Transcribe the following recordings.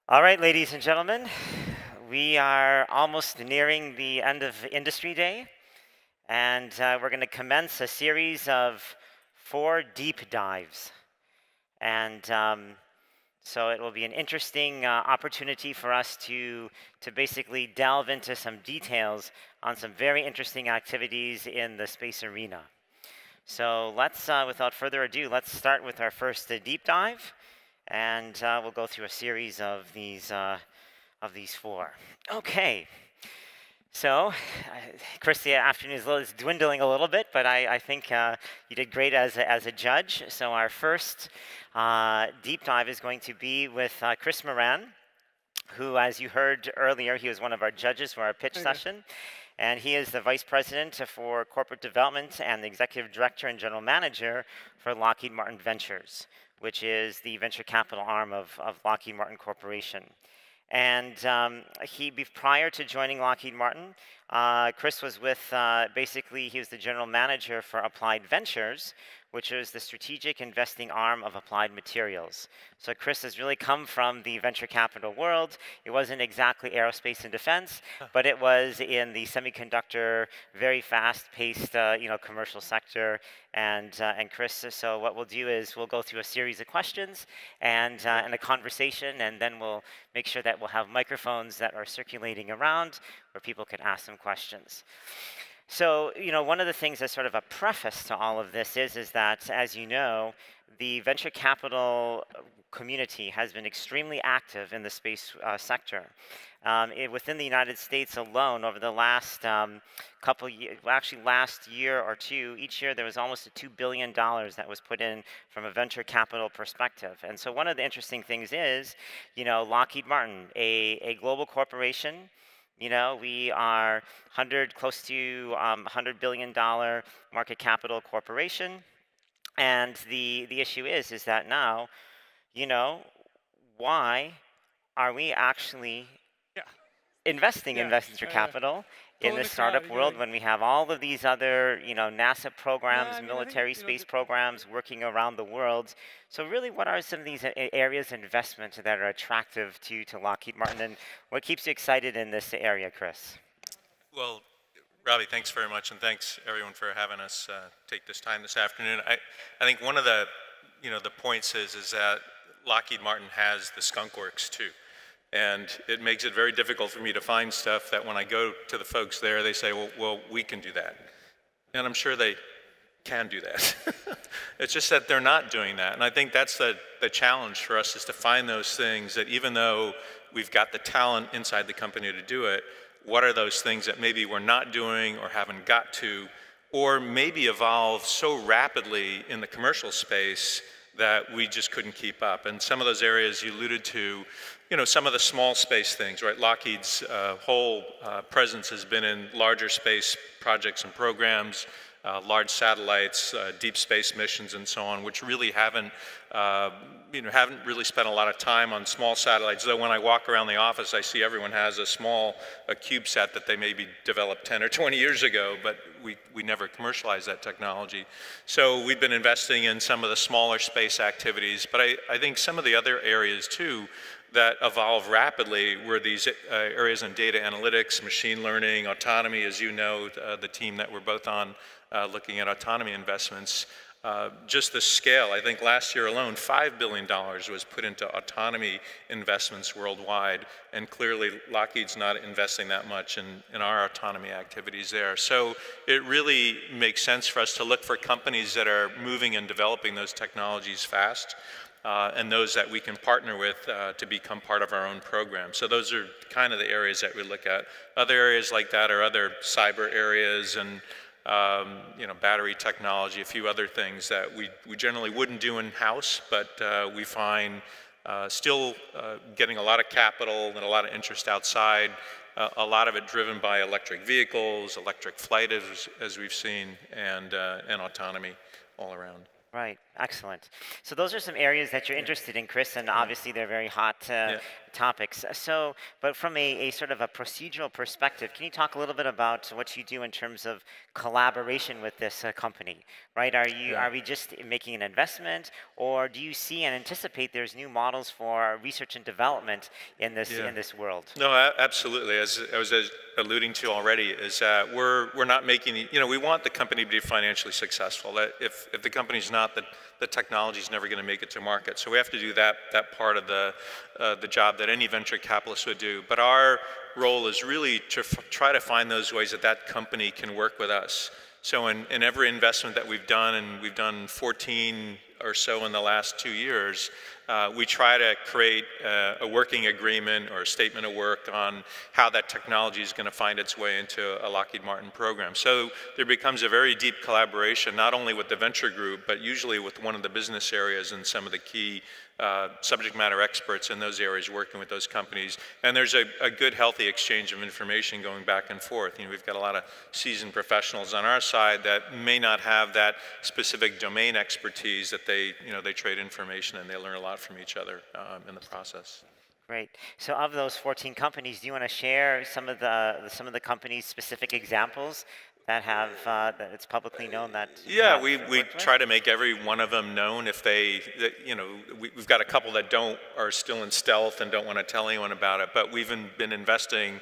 All right, ladies and gentlemen, we are almost nearing the end of Industry Day, and we're going to commence a series of 4 deep dives. And so it will be an interesting opportunity for us to basically delve into some details on some very interesting activities in the space arena. So let's, without further ado, let's start with our first deep dive, and we'll go through a series of these 4. Okay, so Chris, the afternoon is dwindling a little bit, but I think you did great as a judge. So our first deep dive is going to be with Chris Moran, who, as you heard earlier, he was one of our judges for our pitch session. And he is the Vice President for Corporate Development and the Executive Director and General Manager for Lockheed Martin Ventures, which is the venture capital arm of Lockheed Martin Corporation. And prior to joining Lockheed Martin, Chris was with, basically, he was the general manager for Applied Ventures, which is the strategic investing arm of Applied Materials. So Chris has really come from the venture capital world. It wasn't exactly aerospace and defense, but it was in the semiconductor, very fast-paced, commercial sector. And Chris, so what we'll do is we'll go through a series of questions and a conversation, and then we'll make sure that we'll have microphones that are circulating around where people can ask some questions. So, one of the things that's sort of a preface to all of this is that, as you know, the venture capital community has been extremely active in the space sector. Within the United States alone, over the last couple years, actually last year or two, each year there was almost $2 billion that was put in from a venture capital perspective. And so one of the interesting things is, Lockheed Martin, a global corporation. We are close to $100 billion market capital corporation. And the issue is that now, why are we actually Yeah, investing in yeah, venture capital in the pulling the crowd. startup world when we have all of these other, NASA Yeah, programs, I mean, I think military space programs working around the world? So really, what are some of these areas of investment that are attractive to Lockheed Martin, and what keeps you excited in this area, Chris? Well, Robbie, thanks very much, and thanks everyone for having us take this time this afternoon. I think one of the the points is that Lockheed Martin has the skunk works too, and it makes it very difficult for me to find stuff that when I go to the folks there, they say, well, we can do that, and I'm sure they can do that. It's just that they're not doing that, and I think that's the challenge for us, is to find those things that, even though we've got the talent inside the company to do it, what are those things that maybe we're not doing or haven't got to, or maybe evolve so rapidly in the commercial space that we just couldn't keep up. And some of those areas you alluded to, some of the small space things, right? Lockheed's whole presence has been in larger space projects and programs, large satellites, deep space missions, and so on, which really haven't really spent a lot of time on small satellites. Though when I walk around the office, I see everyone has a CubeSat that they maybe developed 10 or 20 years ago, but we never commercialized that technology. So we've been investing in some of the smaller space activities, but I think some of the other areas too that evolve rapidly were these areas in data analytics, machine learning, autonomy, as you know, the team that we're both on looking at autonomy investments. Just the scale, I think last year alone, $5 billion was put into autonomy investments worldwide, and clearly Lockheed's not investing that much in our autonomy activities there. So it really makes sense for us to look for companies that are moving and developing those technologies fast, and those that we can partner with to become part of our own program. So those are kind of the areas that we look at. Other areas like that are other cyber areas and battery technology, a few other things that we generally wouldn't do in-house, but we find still getting a lot of capital and a lot of interest outside, a lot of it driven by electric vehicles, electric flight, as we've seen, and autonomy all around. Right, excellent. So those are some areas that you're interested in, Chris, and obviously they're very hot topics. So, but from a sort of a procedural perspective, can you talk a little bit about what you do in terms of collaboration with this company, right? Yeah. Are we just making an investment, or do you see and anticipate there's new models for research and development Yeah. in this world? No, absolutely. As I was alluding to already, is that we're not making we want the company to be financially successful. That if the company's not, the technology's never going to make it to market. So we have to do that part of the job that any venture capitalist would do. But our role is really to try to find those ways that that company can work with us. So in every investment that we've done, and we've done 14 or so in the last 2 years, we try to create a working agreement or a statement of work on how that technology is going to find its way into a Lockheed Martin program. So there becomes a very deep collaboration, not only with the venture group, but usually with one of the business areas and some of the key subject matter experts in those areas working with those companies. And there's a good, healthy exchange of information going back and forth. We've got a lot of seasoned professionals on our side that may not have that specific domain expertise, that they trade information and they learn a lot from each other in the process. Great. So of those 14 companies, do you want to share some of the companies' specific examples that have that it's publicly known that Yeah, we try to make every one of them known. If we've got a couple that are still in stealth and don't want to tell anyone about it, but we've been investing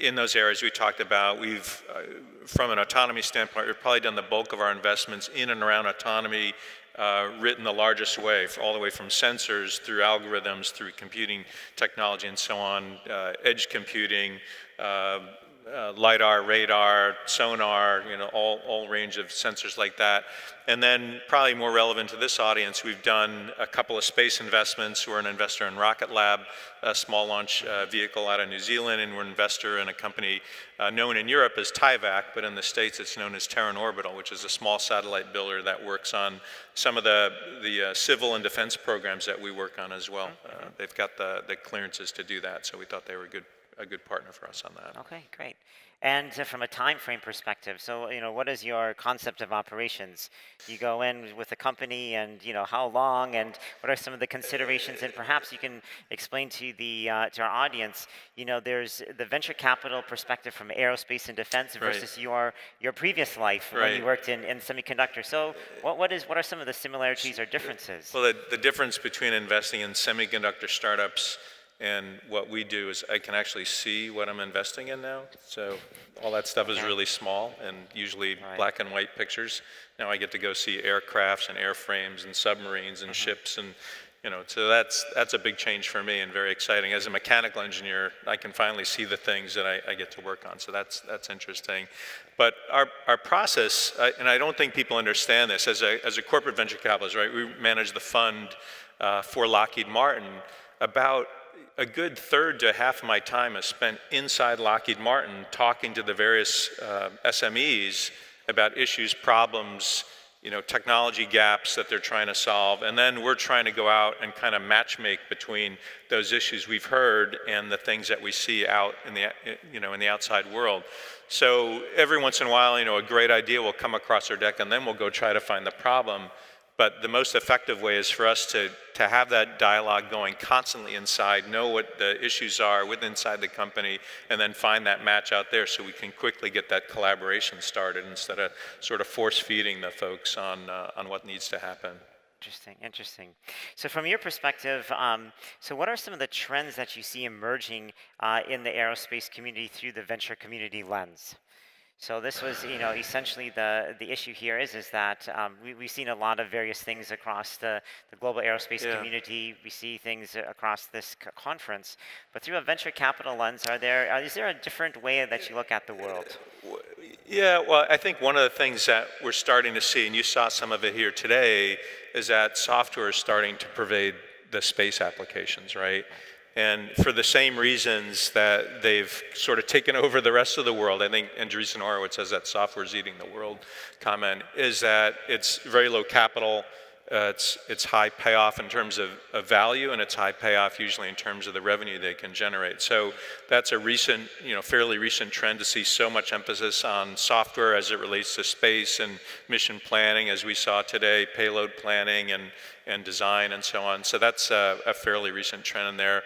in those areas we talked about. We've, from an autonomy standpoint, we've probably done the bulk of our investments in and around autonomy, written the largest way, all the way from sensors through algorithms, through computing technology and so on, edge computing, LiDAR, radar, sonar, all range of sensors like that. And then probably more relevant to this audience, we've done a couple of space investments. We're an investor in Rocket Lab, a small launch vehicle out of New Zealand, and we're an investor in a company known in Europe as Tyvak, but in the States it's known as Terran Orbital, which is a small satellite builder that works on some of the civil and defense programs that we work on as well. They've got the clearances to do that, so we thought they were a good partner for us on that. Okay, great. And from a time frame perspective, so what is your concept of operations? You go in with a company, and how long, and what are some of the considerations? And perhaps you can explain to our audience. There's the venture capital perspective from aerospace and defense versus your previous life when you worked in semiconductor. So what are some of the similarities or differences? Well, the difference between investing in semiconductor startups and what we do is I can actually see what I'm investing in now. So all that stuff is really small and usually black and white pictures. Now I get to go see aircrafts and airframes and submarines and ships, and so that's a big change for me and very exciting. As a mechanical engineer, I can finally see the things that I get to work on. So that's interesting. But our process, and I don't think people understand this, as a corporate venture capitalist, right? We manage the fund for Lockheed Martin. About a good third to half of my time is spent inside Lockheed Martin talking to the various SMEs about issues, problems, technology gaps that they're trying to solve. And then we're trying to go out and kind of matchmake between those issues we've heard and the things that we see out in the outside world. So every once in a while, a great idea will come across our deck, and then we'll go try to find the problem. But the most effective way is for us to have that dialogue going constantly inside, know what the issues are inside the company, and then find that match out there so we can quickly get that collaboration started instead of sort of force feeding the folks on what needs to happen. Interesting. So from your perspective, so what are some of the trends that you see emerging in the aerospace community through the venture community lens? So this was, essentially the issue here is that we've seen a lot of various things across the global aerospace community. We see things across this conference, but through a venture capital lens, is there a different way that you look at the world? Yeah, well, I think one of the things that we're starting to see, and you saw some of it here today, is that software is starting to pervade the space applications, right? And for the same reasons that they've sort of taken over the rest of the world, I think Andreessen Horowitz has that software's eating the world comment, is that it's very low capital, it's high payoff in terms of value, and it's high payoff usually in terms of the revenue they can generate. So that's a recent, fairly recent trend to see so much emphasis on software as it relates to space and mission planning, as we saw today, payload planning and design and so on. So that's a fairly recent trend in there.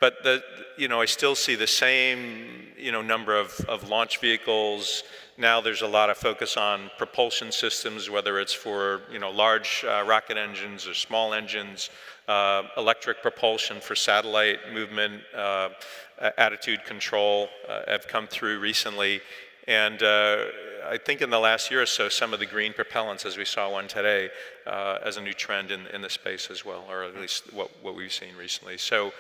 but I still see the same, number of launch vehicles. Now there's a lot of focus on propulsion systems, whether it's for, large rocket engines or small engines, electric propulsion for satellite movement, attitude control have come through recently. And I think in the last year or so, some of the green propellants, as we saw one today, as a new trend in the space as well, or at least what we've seen recently. So,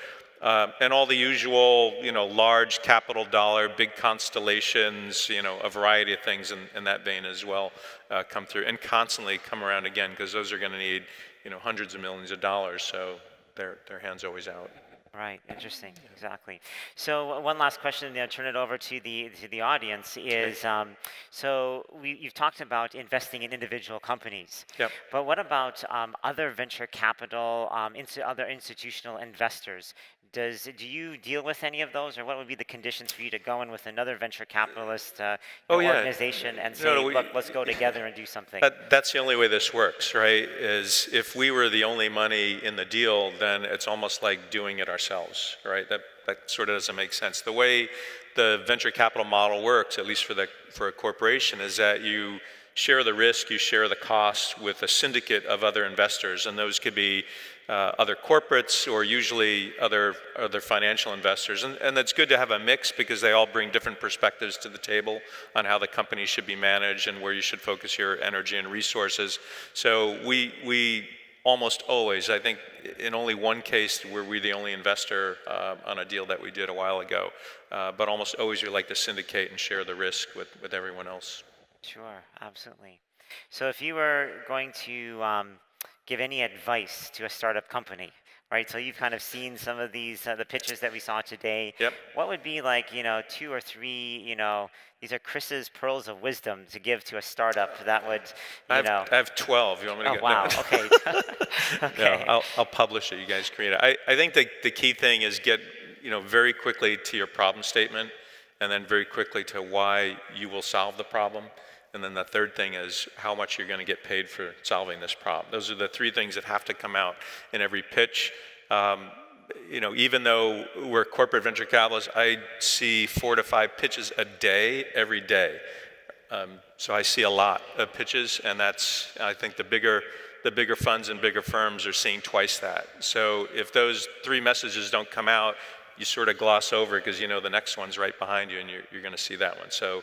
and all the usual, large capital dollar, big constellations, a variety of things in that vein as well come through and constantly come around again, because those are going to need, hundreds of millions of dollars. So their hand's always out. Right, interesting, exactly. So one last question, then I'll turn it over to the audience is, so you've talked about investing in individual companies. Yep. But what about other venture capital, other institutional investors? Do you deal with any of those, or what would be the conditions for you to go in with another venture capitalist organization and say, look, let's go together and do something? That's the only way this works, right? Is if we were the only money in the deal, then it's almost like doing it ourselves, right? That sort of doesn't make sense. The way the venture capital model works, at least for a corporation, is that you share the risk, you share the cost with a syndicate of other investors, and those could be other corporates or usually other financial investors. And that's good to have a mix, because they all bring different perspectives to the table on how the company should be managed and where you should focus your energy and resources. So we almost always, I think in only one case were we the only investor on a deal that we did a while ago, but almost always we like to syndicate and share the risk with everyone else. Sure, absolutely. So if you were going to give any advice to a startup company, right? So you've kind of seen some of these, the pitches that we saw today. Yep. What would be like, 2 or 3, these are Chris's pearls of wisdom to give to a startup that would, I have 12. You want me to Oh, get wow, that? okay. Okay. No, I'll publish it. You guys create it. I think the key thing is get, very quickly to your problem statement, and then very quickly to why you will solve the problem. And then the third thing is how much you're going to get paid for solving this problem. Those are the 3 things that have to come out in every pitch. Even though we're corporate venture capitalists, I see 4 to 5 pitches a day, every day. So I see a lot of pitches, and I think the bigger funds and bigger firms are seeing twice that. So if those 3 messages don't come out, you sort of gloss over, because the next one's right behind you, and you're going to see that one. So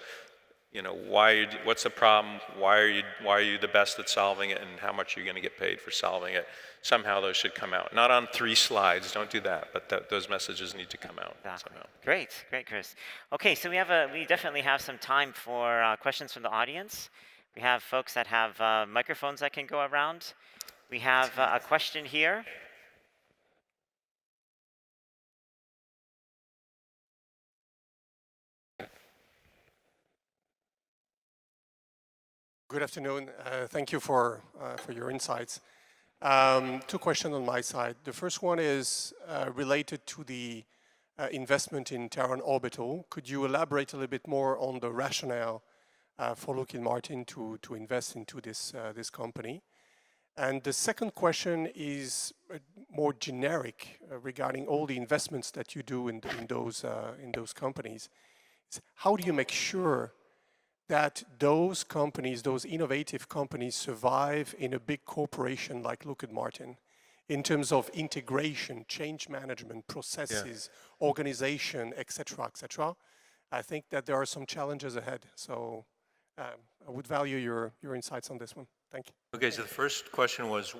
what's the problem? Why are you the best at solving it, and how much are you going to get paid for solving it? Somehow those should come out. Not on 3 slides, don't do that, but those messages need to come out somehow. Great, Chris. Okay, so we definitely have some time for questions from the audience. We have folks that have microphones that can go around. We have a question here. Good afternoon. Thank you for your insights. 2 questions on my side. The first one is related to the investment in Terran Orbital. Could you elaborate a little bit more on the rationale for Lockheed Martin to invest into this company? And the second question is more generic regarding all the investments that you do in those companies. How do you make sure that those companies, those innovative companies, survive in a big corporation like Lockheed Martin in terms of integration, change management, processes, organization, et cetera, I think that there are some challenges ahead. So I would value your insights on this one. Thank you. Okay, so the first question was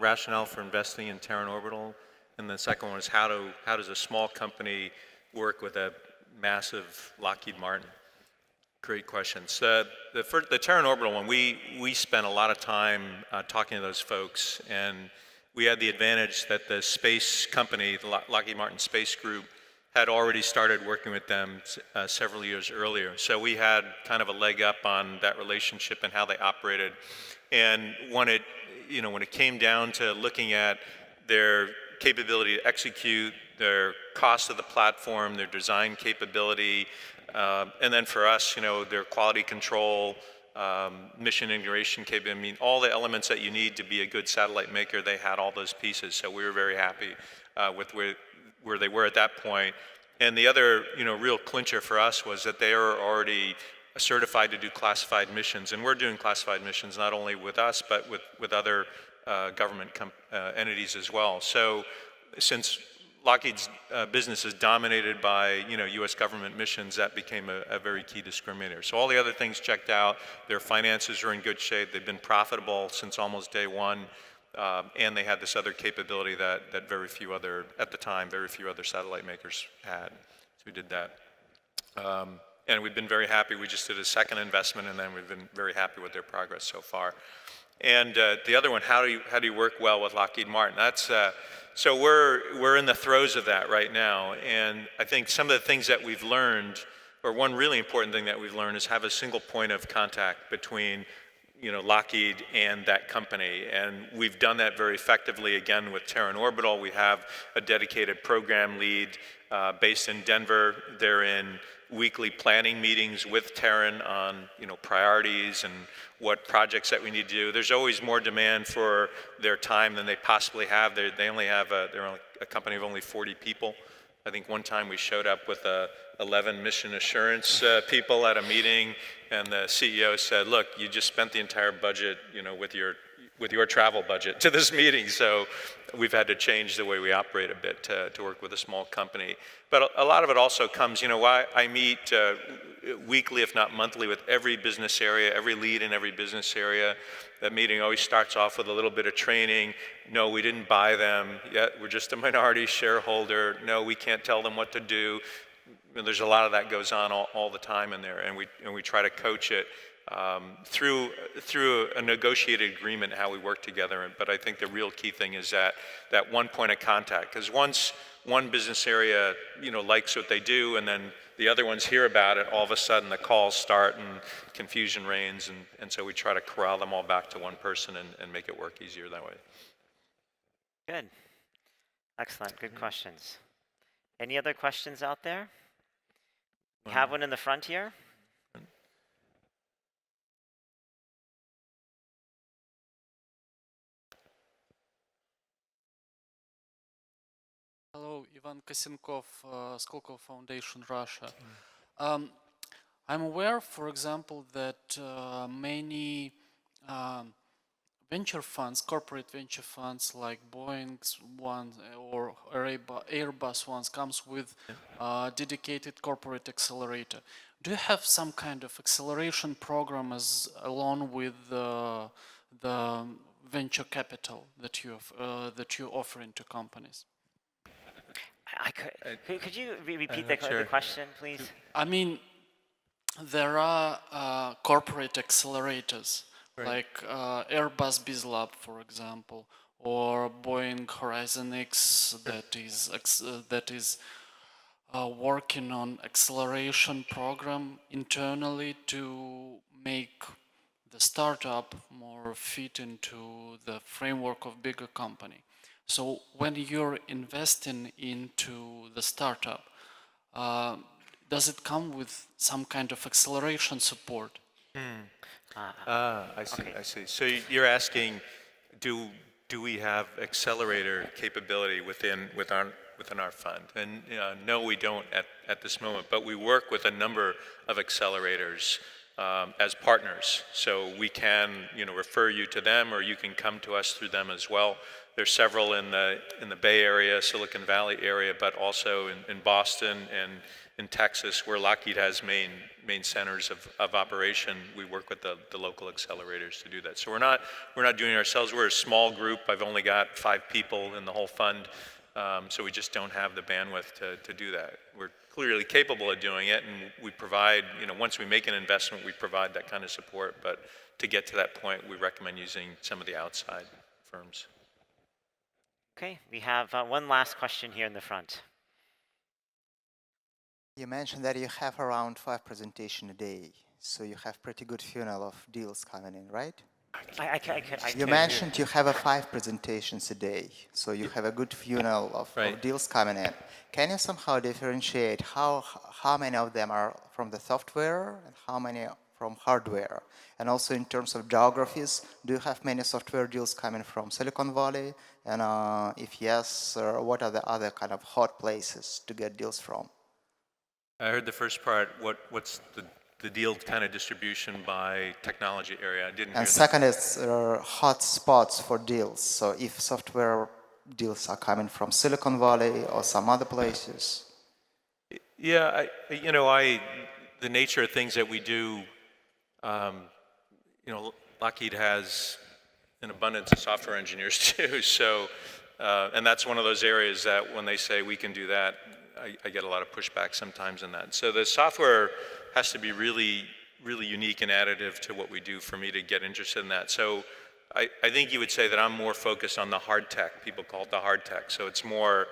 rationale for investing in Terran Orbital, and the second one is how does a small company work with a massive Lockheed Martin? Great questions. The Terran Orbital one, we spent a lot of time talking to those folks, and we had the advantage that the space company, the Lockheed Martin Space Group, had already started working with them several years earlier. So we had kind of a leg up on that relationship and how they operated. And when it came down to looking at their capability to execute, their cost of the platform, their design capability, and then for us, their quality control, mission integration capability. I mean, all the elements that you need to be a good satellite maker, they had all those pieces. So we were very happy with where they were at that point. And the other, real clincher for us was that they are already certified to do classified missions. And we're doing classified missions not only with us, but with other government entities as well. So since Lockheed's business is dominated by, U.S. government missions, that became a very key discriminator. So all the other things checked out. Their finances are in good shape. They've been profitable since almost day one. And they had this other capability that at the time, very few other satellite makers had. So we did that. And we've been very happy. We just did a second investment, and then we've been very happy with their progress so far. And the other one, how do you work well with Lockheed Martin? That's so we're in the throes of that right now. And I think some of the things that we've learned, or one really important thing that we've learned, is have a single point of contact between Lockheed and that company. And we've done that very effectively, again, with Terran Orbital. We have a dedicated program lead based in Denver. They're in weekly planning meetings with Terran on priorities and what projects that we need to do. There's always more demand for their time than they possibly have. They only have they're a company of only 40 people. I think one time we showed up with 11 mission assurance people at a meeting, and the CEO said, "Look, you just spent the entire budget, with your travel budget to this meeting." So we've had to change the way we operate a bit to work with a small company. But a lot of it also comes, I meet weekly, if not monthly, with every business area, every lead in every business area. That meeting always starts off with a little bit of training. No, we didn't buy them yet. We're just a minority shareholder. No, we can't tell them what to do. There's a lot of that goes on all the time in there, and we try to coach it through a negotiated agreement how we work together. But I think the real key thing is that one point of contact, because once one business area likes what they do, and then the other ones hear about it, all of a sudden the calls start and confusion reigns, and so we try to corral them all back to one person and make it work easier that way. Good. Excellent. Good questions. Any other questions out there? We have one in the front here. Hello, Ivan Kosenkov, Skolkovo Foundation, Russia. I'm aware, for example, that many venture funds, corporate venture funds like Boeing's one or Airbus ones comes with dedicated corporate accelerator. Do you have some kind of acceleration program along with the venture capital that you're offering to companies? Could you repeat the question, please? I mean, there are corporate accelerators, right, like Airbus BizLab, for example, or Boeing Horizon X that is working on acceleration program internally to make the startup more fit into the framework of bigger company. So when you're investing into the startup, does it come with some kind of acceleration support? I see. Okay. I see. So you're asking, do we have accelerator capability within our fund? And no, we don't at this moment. But we work with a number of accelerators as partners. So we can refer you to them, or you can come to us through them as well. There's several in the Bay Area, Silicon Valley area, but also in Boston and in Texas, where Lockheed has main centers of operation. We work with the local accelerators to do that. So we're not doing it ourselves. We're a small group. I've only got 5 people in the whole fund, so we just don't have the bandwidth to do that. We're clearly capable of doing it, and we provide, once we make an investment, we provide that kind of support. But to get to that point, we recommend using some of the outside firms. Okay, we have one last question here in the front. You mentioned that you have around 5 presentations a day, so you have pretty good funnel of deals coming in, right? You mentioned you have 5 presentations a day, so you have a good funnel of deals coming in. Can you somehow differentiate how many of them are from the software and how many from hardware? And also in terms of geographies, do you have many software deals coming from Silicon Valley? And if yes, what are the other kind of hot places to get deals from? I heard the first part. What's the deal kind of distribution by technology area? I didn't hear And that. second is hot spots for deals. So if software deals are coming from Silicon Valley or some other places. Yeah, the nature of things that we do, Lockheed has an abundance of software engineers too. So, and that's one of those areas that when they say we can do that, I get a lot of pushback sometimes in that. So the software has to be really, really unique and additive to what we do for me to get interested in that. So I think you would say that I'm more focused on the hard tech. People call it the hard tech. So it's more,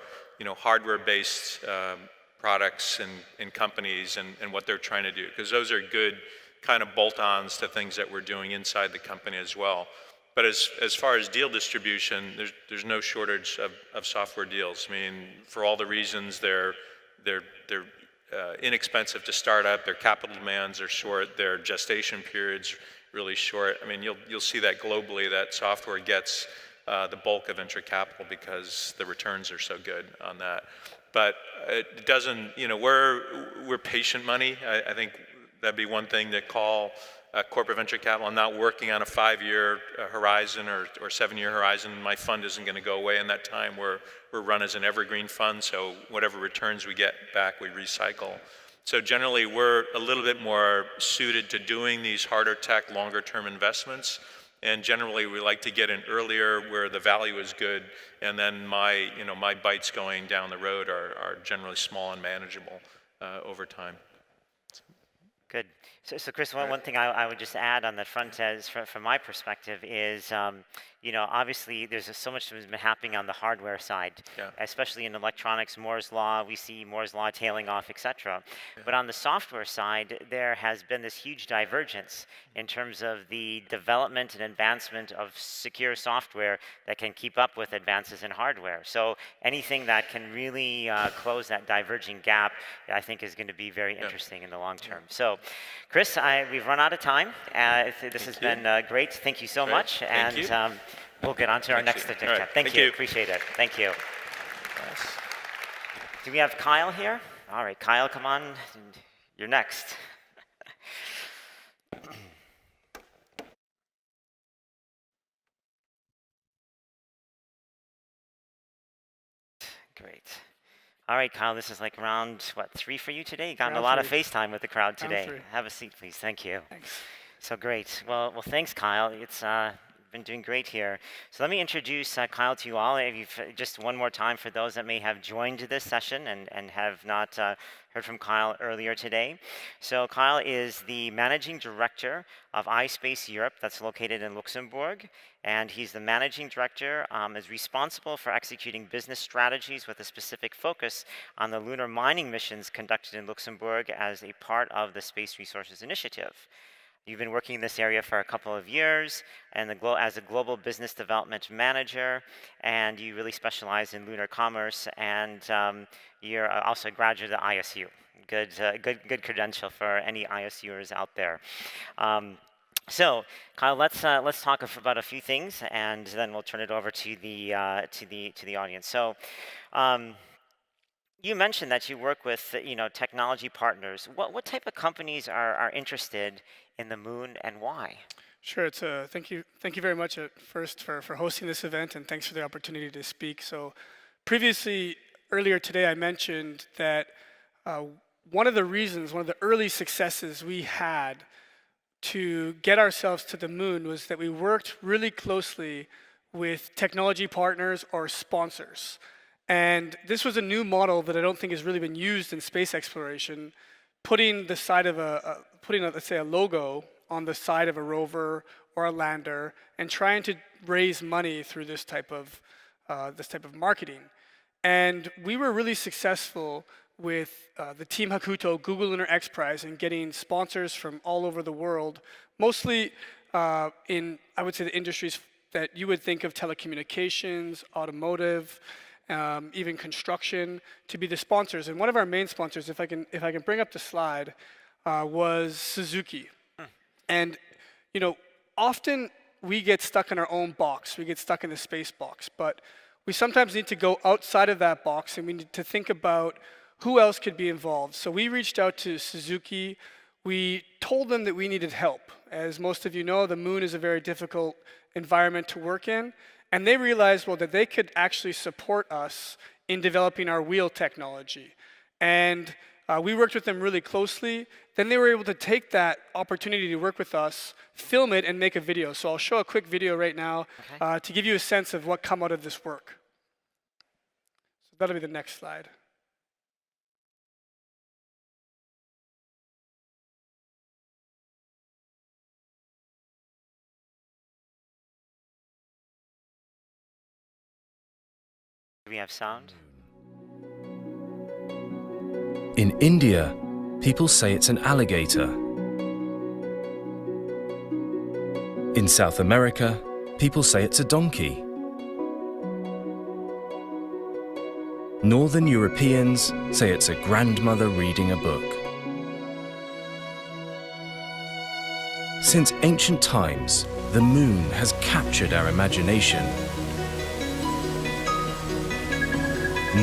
hardware-based products and companies and what they're trying to do, because those are good kind of bolt-ons to things that we're doing inside the company as well. But as far as deal distribution, there's no shortage of software deals. I mean, for all the reasons, they're inexpensive to start up. Their capital demands are short. Their gestation periods really short. I mean, you'll see that globally, that software gets the bulk of venture capital because the returns are so good on that. But it doesn't, we're patient money. I think that'd be one thing to call corporate venture capital. I'm not working on a 5-year horizon or 7-year horizon. My fund isn't going to go away in that time. We're run as an evergreen fund, so whatever returns we get back, we recycle. So generally, we're a little bit more suited to doing these harder tech, longer term investments. And generally, we like to get in earlier where the value is good, and then my bites going down the road are generally small and manageable over time. Good. So Chris, one thing I would just add on that front as from my perspective is, obviously there's so much that's been happening on the hardware side, especially in electronics, Moore's Law, we see Moore's Law tailing off, etc. But on the software side, there has been this huge divergence in terms of the development and advancement of secure software that can keep up with advances in hardware. So anything that can really close that diverging gap, I think is going to be very interesting in the long term. So Chris, we've run out of time. This has been great. Thank you so much. Thank you. We'll get on to our next chat. Right. Thank you. Appreciate it. Thank you. Nice. Do we have Kyle here? All right, Kyle, come on. You're next. Great. All right, Kyle, this is like round, 3 for you today? You've gotten a lot of FaceTime with the crowd today. Have a seat, please. Thank you. Thanks. So great. Well, thanks, Kyle. It's been doing great here. So let me introduce Kyle to you all. Just one more time for those that may have joined this session and have not heard from Kyle earlier today. So Kyle is the Managing Director of ispace Europe, that's located in Luxembourg. And he's the Managing Director, is responsible for executing business strategies with a specific focus on the lunar mining missions conducted in Luxembourg as a part of the Space Resources Initiative. You've been working in this area for a couple of years and as a global business development manager, and you really specialize in lunar commerce, and you're also a graduate at ISU. Good credential for any ISUers out there. So, Kyle, let's talk about a few things, and then we'll turn it over to the audience. So, you mentioned that you work with technology partners. What type of companies are interested in the moon, and why? Sure. It's thank you very much at first for hosting this event, and thanks for the opportunity to speak. So, earlier today, I mentioned that one of the early successes we had to get ourselves to the moon was that we worked really closely with technology partners or sponsors. And this was a new model that I don't think has really been used in space exploration, putting the side of let's say a logo on the side of a rover or a lander and trying to raise money through this type of marketing. And we were really successful with the Team Hakuto Google Lunar XPrize and getting sponsors from all over the world, mostly in, I would say, the industries that you would think of: telecommunications, automotive, even construction, to be the sponsors. And one of our main sponsors, if I can bring up the slide, was Suzuki. And, you know, often we get stuck in our own box. We get stuck in the space box. But we sometimes need to go outside of that box, and we need to think about who else could be involved. So we reached out to Suzuki. We told them that we needed help. As most of you know, the moon is a very difficult environment to work in. And they realized, well, that they could actually support us in developing our wheel technology. And we worked with them really closely. Then they were able to take that opportunity to work with us, film it, and make a video. So I'll show a quick video right now to give you a sense of what come out of this work. So that'll be the next slide. Do we have sound? In India, people say it's an alligator. In South America, people say it's a donkey. Northern Europeans say it's a grandmother reading a book. Since ancient times, the moon has captured our imagination.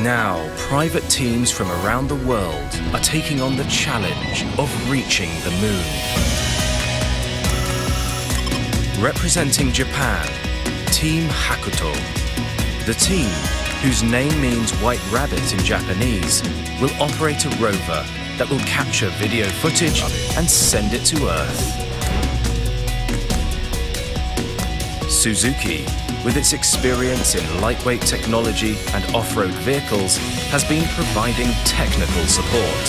Now, private teams from around the world are taking on the challenge of reaching the moon. Representing Japan, Team Hakuto. The team, whose name means white rabbit in Japanese, will operate a rover that will capture video footage and send it to Earth. Suzuki, with its experience in lightweight technology and off-road vehicles, has been providing technical support.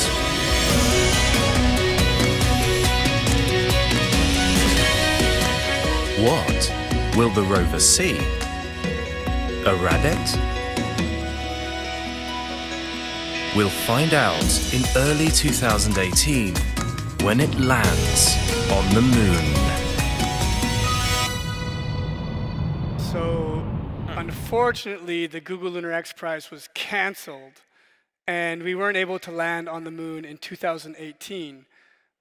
What will the rover see? A rabbit? We'll find out in early 2018 when it lands on the moon. So, unfortunately, the Google Lunar XPrize was canceled, and we weren't able to land on the moon in 2018.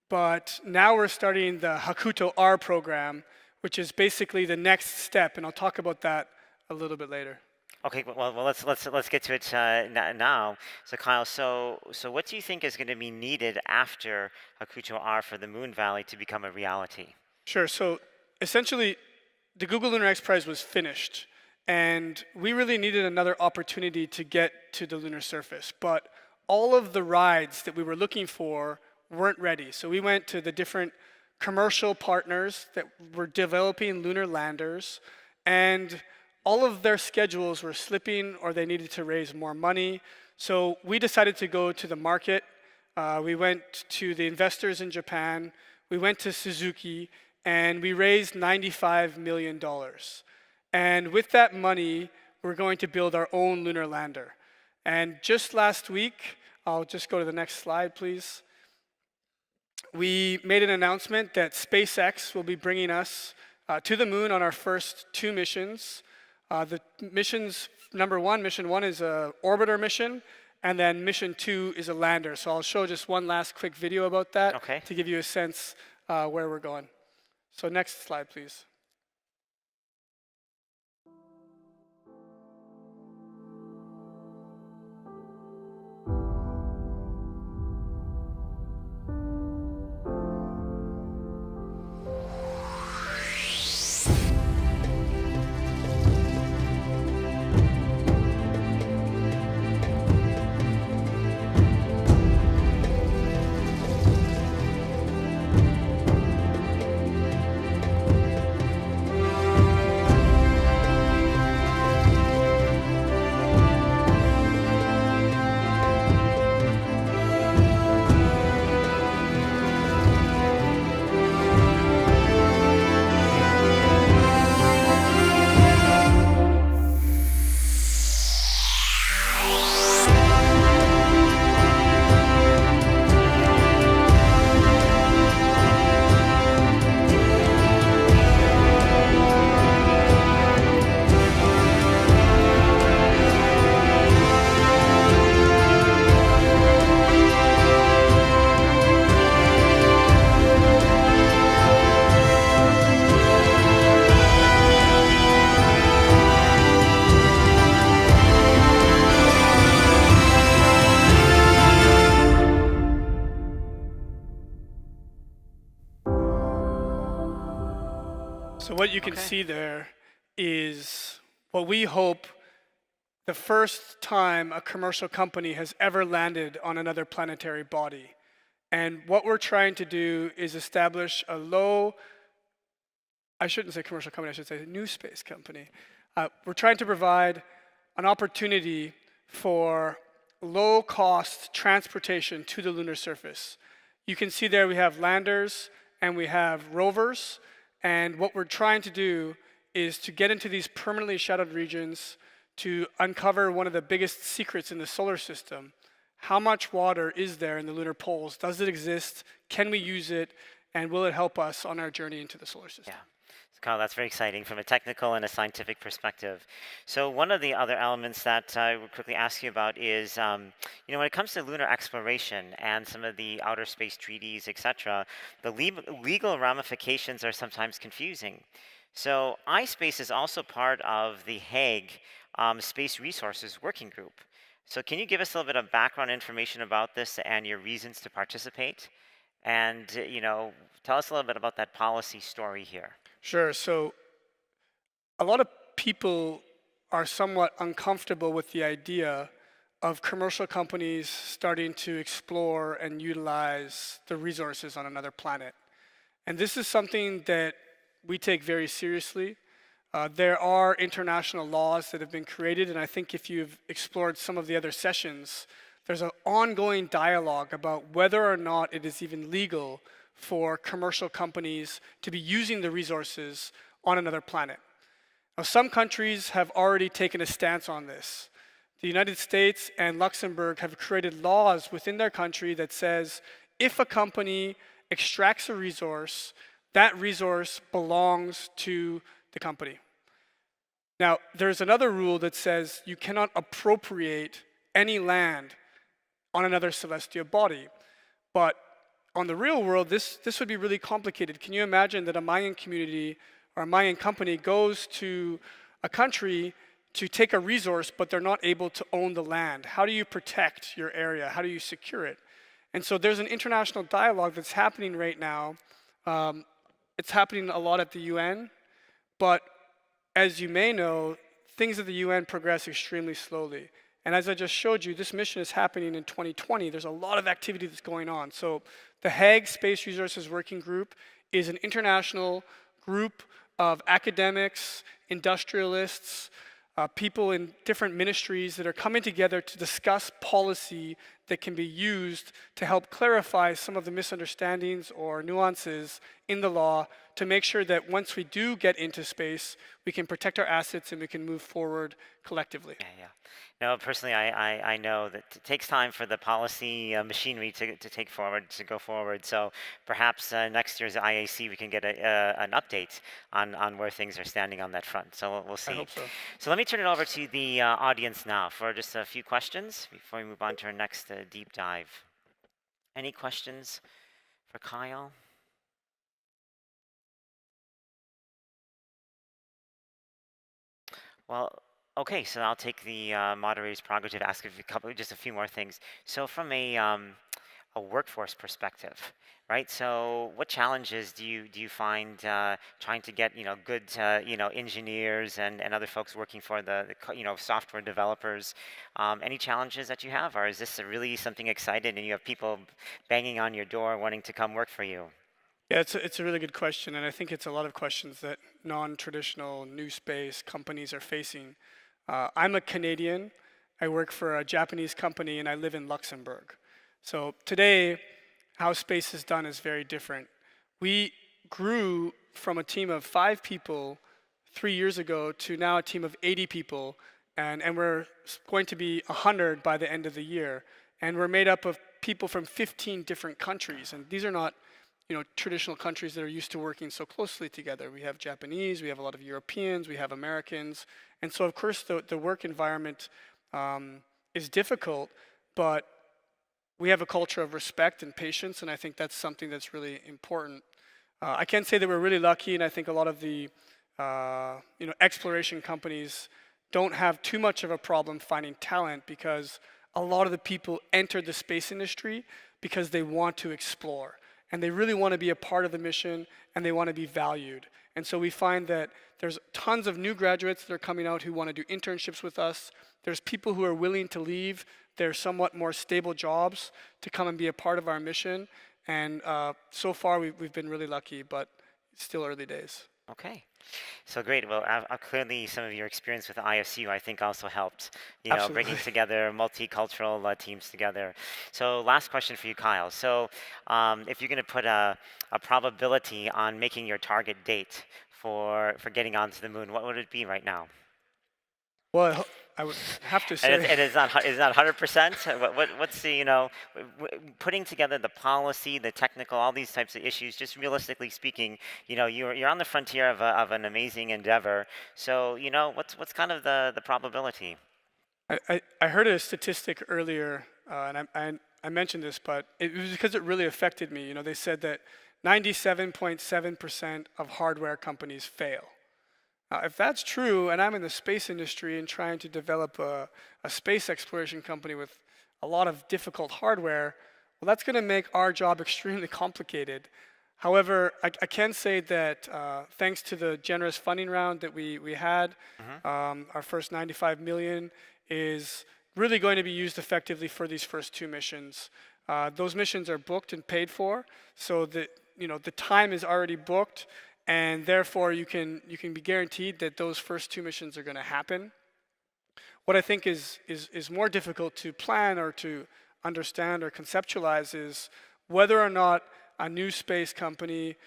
But now we're starting the Hakuto R program, which is basically the next step, and I'll talk about that a little bit later. Okay, well let's get to it now. So Kyle, so what do you think is going to be needed after Hakuto R for the Moon Valley to become a reality? Sure. So essentially, the Google Lunar XPrize was finished, and we really needed another opportunity to get to the lunar surface. But all of the rides that we were looking for weren't ready. So we went to the different commercial partners that were developing lunar landers, and all of their schedules were slipping, or they needed to raise more money. So we decided to go to the market. We went to the investors in Japan. We went to Suzuki, and we raised $95 million. And with that money, we're going to build our own lunar lander. And just last week, I'll just go to the next slide, please. We made an announcement that SpaceX will be bringing us to the moon on our first 2 missions. The missions, mission one is an orbiter mission, and then mission 2 is a lander. So I'll show just one last quick video about that to give you a sense where we're going. So next slide, please. So what you can see there is what we hope the first time a commercial company has ever landed on another planetary body. And what we're trying to do is establish a I shouldn't say commercial company, I should say new space company. We're trying to provide an opportunity for low-cost transportation to the lunar surface. You can see there we have landers and we have rovers, and what we're trying to do is to get into these permanently shadowed regions to uncover one of the biggest secrets in the solar system. How much water is there in the lunar poles? Does it exist? Can we use it? And will it help us on our journey into the solar system? Yeah. Kyle, that's very exciting from a technical and a scientific perspective. So one of the other elements that I would quickly ask you about is, when it comes to lunar exploration and some of the outer space treaties, etc., the legal ramifications are sometimes confusing. So ispace is also part of the Hague Space Resources Working Group. So can you give us a little bit of background information about this and your reasons to participate? And, tell us a little bit about that policy story here. Sure. So a lot of people are somewhat uncomfortable with the idea of commercial companies starting to explore and utilize the resources on another planet. And this is something that we take very seriously. There are international laws that have been created, and I think if you've explored some of the other sessions, there's an ongoing dialogue about whether or not it is even legal for commercial companies to be using the resources on another planet. Now, some countries have already taken a stance on this. The United States and Luxembourg have created laws within their country that says if a company extracts a resource, that resource belongs to the company. Now, there's another rule that says you cannot appropriate any land on another celestial body. But on the real world, this would be really complicated. Can you imagine that a Mayan community or a Mayan company goes to a country to take a resource, but they're not able to own the land? How do you protect your area? How do you secure it? And so there's an international dialogue that's happening right now. It's happening a lot at the UN, but as you may know, things at the UN progress extremely slowly. And as I just showed you, this mission is happening in 2020. There's a lot of activity that's going on. So the Hague Space Resources Working Group is an international group of academics, industrialists, people in different ministries that are coming together to discuss policy that can be used to help clarify some of the misunderstandings or nuances in the law to make sure that once we do get into space, we can protect our assets and we can move forward collectively. Yeah. No, personally, I know that it takes time for the policy machinery to go forward. So perhaps next year's IAC we can get an update on where things are standing on that front. So we'll see. I hope so. So let me turn it over to the audience now for just a few questions before we move on to our next deep dive. Any questions for Kyle? Well, okay, so I'll take the moderator's prerogative to ask just a few more things. So from a workforce perspective, right? So what challenges do you find trying to get good engineers and other folks working for the software developers? Any challenges that you have, or is this really something exciting and you have people banging on your door wanting to come work for you? Yeah, it's a really good question, and I think it's a lot of questions that non-traditional new space companies are facing. I'm a Canadian. I work for a Japanese company, and I live in Luxembourg. So today, how space is done is very different. We grew from a team of 5 people 3 years ago to now a team of 80 people, and we're going to be 100 by the end of the year. And we're made up of people from 15 different countries, and these are not traditional countries that are used to working so closely together. We have Japanese, we have a lot of Europeans, we have Americans. And so, of course, the work environment is difficult, but we have a culture of respect and patience, and I think that's something that's really important. I can say that we're really lucky, and I think a lot of the exploration companies don't have too much of a problem finding talent because a lot of the people enter the space industry because they want to explore. and they really want to be a part of the mission, and they want to be valued. And so we find that there's tons of new graduates that are coming out who want to do internships with us. There's people who are willing to leave their somewhat more stable jobs to come and be a part of our mission. And so far, we've been really lucky, but it's still early days. Okay. So great. Well, clearly some of your experience with IFCU, I think, also helped, Absolutely. bringing together multicultural teams together. So last question for you, Kyle. So if you're going to put a probability on making your target date for getting onto the moon, what would it be right now? Well, I would have to say... And it's not 100%? What's the, putting together the policy, the technical, all these types of issues, just realistically speaking, you're on the frontier of an amazing endeavor. So, what's kind of the probability? I heard a statistic earlier, and I mentioned this, but it was because it really affected me. They said that 97.7% of hardware companies fail. Now, if that's true, and I'm in the space industry and trying to develop a space exploration company with a lot of difficult hardware, well, that's going to make our job extremely complicated. However, I can say that thanks to the generous funding round that we had, our first 95 million is really going to be used effectively for these first 2 missions. Those missions are booked and paid for, so that the time is already booked. And therefore, you can be guaranteed that those first 2 missions are going to happen. What I think is more difficult to plan or to understand or conceptualize is whether or not a new space company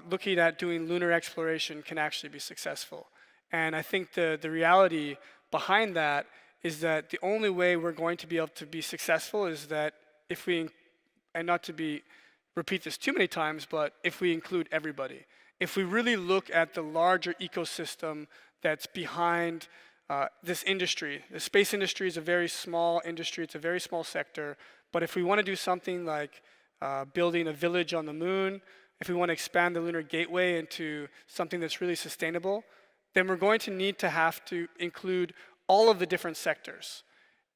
looking at doing lunar exploration can actually be successful. And I think the reality behind that is that the only way we're going to be able to be successful is that if we, and not to repeat this too many times, but if we include everybody. If we really look at the larger ecosystem that's behind this industry, the space industry is a very small industry, it's a very small sector, but if we want to do something like building a village on the moon, if we want to expand the Lunar Gateway into something that's really sustainable, then we're going to need to have to include all of the different sectors.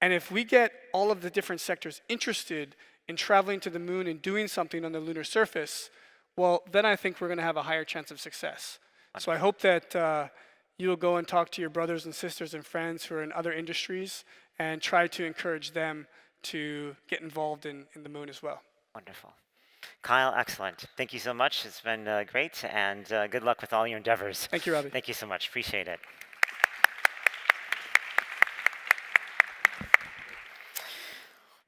And if we get all of the different sectors interested in traveling to the moon and doing something on the lunar surface, well, then I think we're going to have a higher chance of success. So I hope that you'll go and talk to your brothers and sisters and friends who are in other industries and try to encourage them to get involved in the moon as well. Wonderful. Kyle, excellent. Thank you so much. It's been great, and good luck with all your endeavors. Thank you, Robbie. Thank you so much. Appreciate it.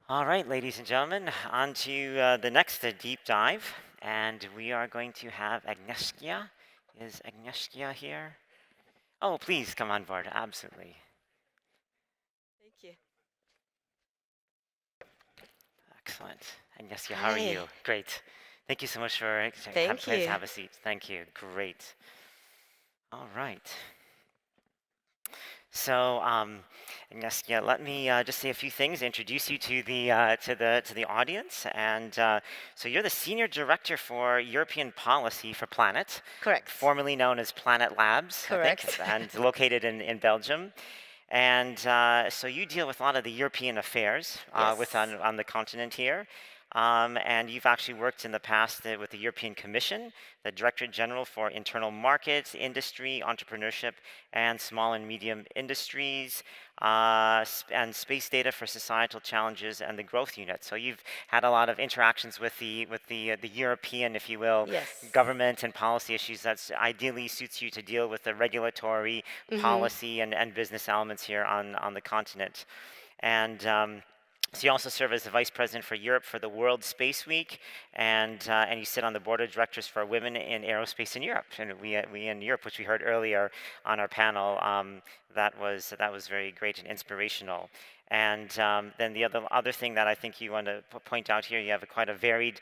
All right, ladies and gentlemen, on to the next deep dive. And we are going to have Agnieszka. Is Agnieszka here? Oh, please come on board. Absolutely. Thank you. Excellent. Agnieszka, how are you? Great. Thank you so much for Thank you. Have a seat. Thank you. Great. All right. So, Agnieszka, let me just say a few things, introduce you to the audience. And so you're the Senior Director for European Policy for Planet. Correct. Formerly known as Planet Labs, Correct. I think, and located in Belgium. And so you deal with a lot of the European affairs Yes. on the continent here. And you've actually worked in the past with the European Commission, the Directorate General for Internal Markets, Industry, Entrepreneurship, and Small and Medium Industries, and Space Data for Societal Challenges and the Growth Unit. So you've had a lot of interactions with the European, if you will, Yes. government and policy issues that ideally suits you to deal with the regulatory policy and business elements here on the continent. And so you also serve as the Vice President for Europe for the World Space Week, and you sit on the Board of Directors for Women in Aerospace in Europe. And we in Europe, which we heard earlier on our panel, that was very great and inspirational. And then the other thing that I think you want to point out here, you have quite a varied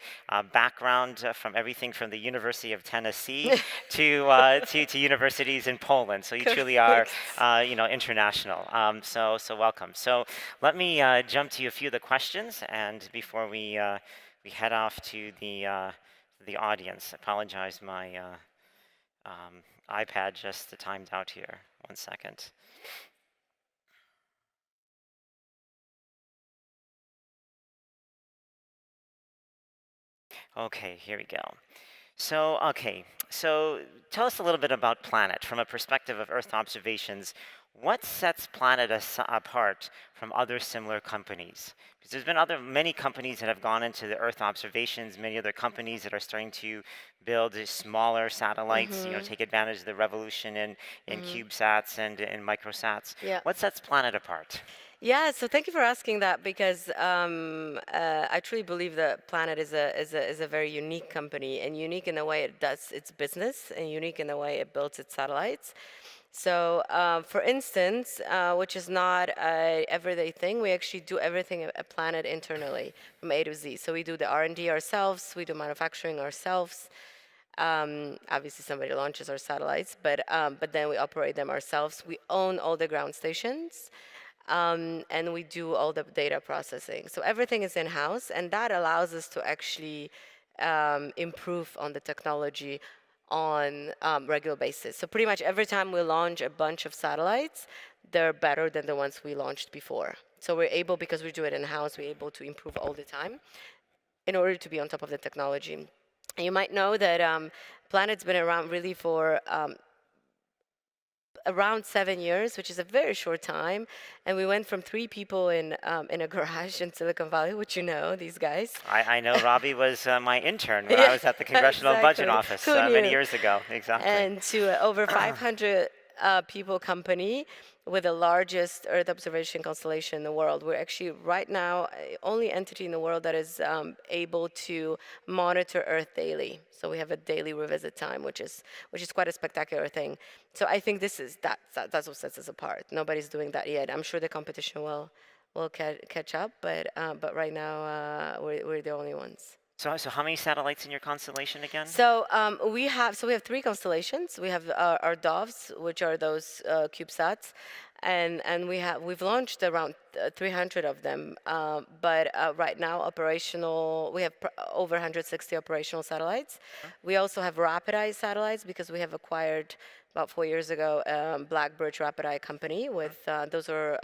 background from everything from the University of Tennessee to universities in Poland. So you truly are, international. So welcome. So let me jump to a few of the questions, and before we head off to the audience, apologize, my iPad just timed out here. 1 second. Okay, here we go. So, okay, so tell us a little bit about Planet from a perspective of Earth observations. What sets Planet apart from other similar companies? Because there's been many companies that have gone into the Earth observations, many other companies that are starting to build smaller satellites, take advantage of the revolution in CubeSats and in microsats. Yeah. What sets Planet apart? Yeah, so thank you for asking that because I truly believe that Planet is a very unique company, and unique in the way it does its business and unique in the way it builds its satellites. So, for instance, which is not a everyday thing, we actually do everything at Planet internally from A to Z. So we do the R&D ourselves, we do manufacturing ourselves. Obviously, somebody launches our satellites, but then we operate them ourselves. We own all the ground stations. And we do all the data processing. So everything is in-house, and that allows us to actually improve on the technology on regular basis. So pretty much every time we launch a bunch of satellites, they're better than the ones we launched before. So we're able, because we do it in-house, we're able to improve all the time in order to be on top of the technology. And you might know that Planet's been around really for around 7 years, which is a very short time, and we went from 3 people in a garage in Silicon Valley, which these guys. I know Robbie was my intern when I was at the Congressional Budget Office many years ago. Exactly. And to over 500 people company with the largest Earth observation constellation in the world. We're actually right now only entity in the world that is able to monitor Earth daily. So we have a daily revisit time, which is quite a spectacular thing. So I think that's what sets us apart. Nobody's doing that yet. I'm sure the competition will catch up, but right now we're the only ones. So how many satellites in your constellation again? So we have 3 constellations. We have our doves, which are those CubeSats, and we've launched around 300 of them. But right now, operational, we have over 160 operational satellites. We also have rapid eye satellites because we have acquired about 4 years ago Blackbird Rapid Eye company with those are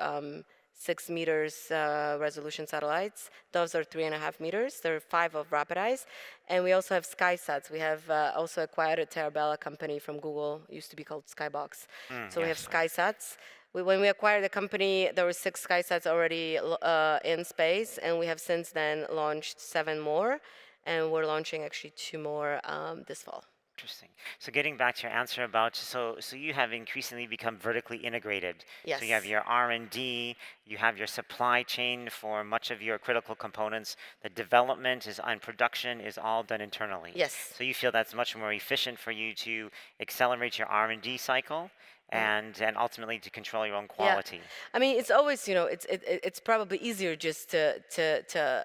6 meters resolution satellites. Those are 3.5 meters. There are 5 of rapid eyes. And we also have SkySats. We have also acquired a Terabella company from Google, used to be called Skybox. So we have SkySats. When we acquired the company, there were 6 SkySats already in space, and we have since then launched 7 more, and we're launching actually 2 more this fall. Interesting. So getting back to your answer about, so you have increasingly become vertically integrated. Yes. So you have your R&D, you have your supply chain for much of your critical components. The development and production is all done internally. Yes. So you feel that's much more efficient for you to accelerate your R&D cycle and ultimately to control your own quality. Yeah. I mean, it's always, it's probably easier just to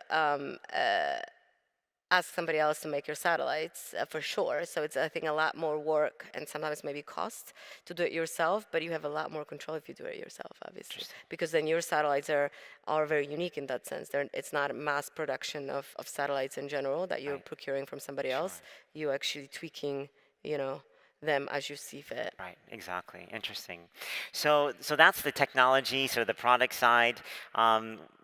ask somebody else to make your satellites, for sure. So it's, I think, a lot more work and sometimes maybe cost to do it yourself, but you have a lot more control if you do it yourself, obviously. Because then your satellites are very unique in that sense. It's not a mass production of satellites in general that you're procuring from somebody else. You're actually tweaking, them as you see fit. Right, exactly. Interesting. So that's the technology, so the product side.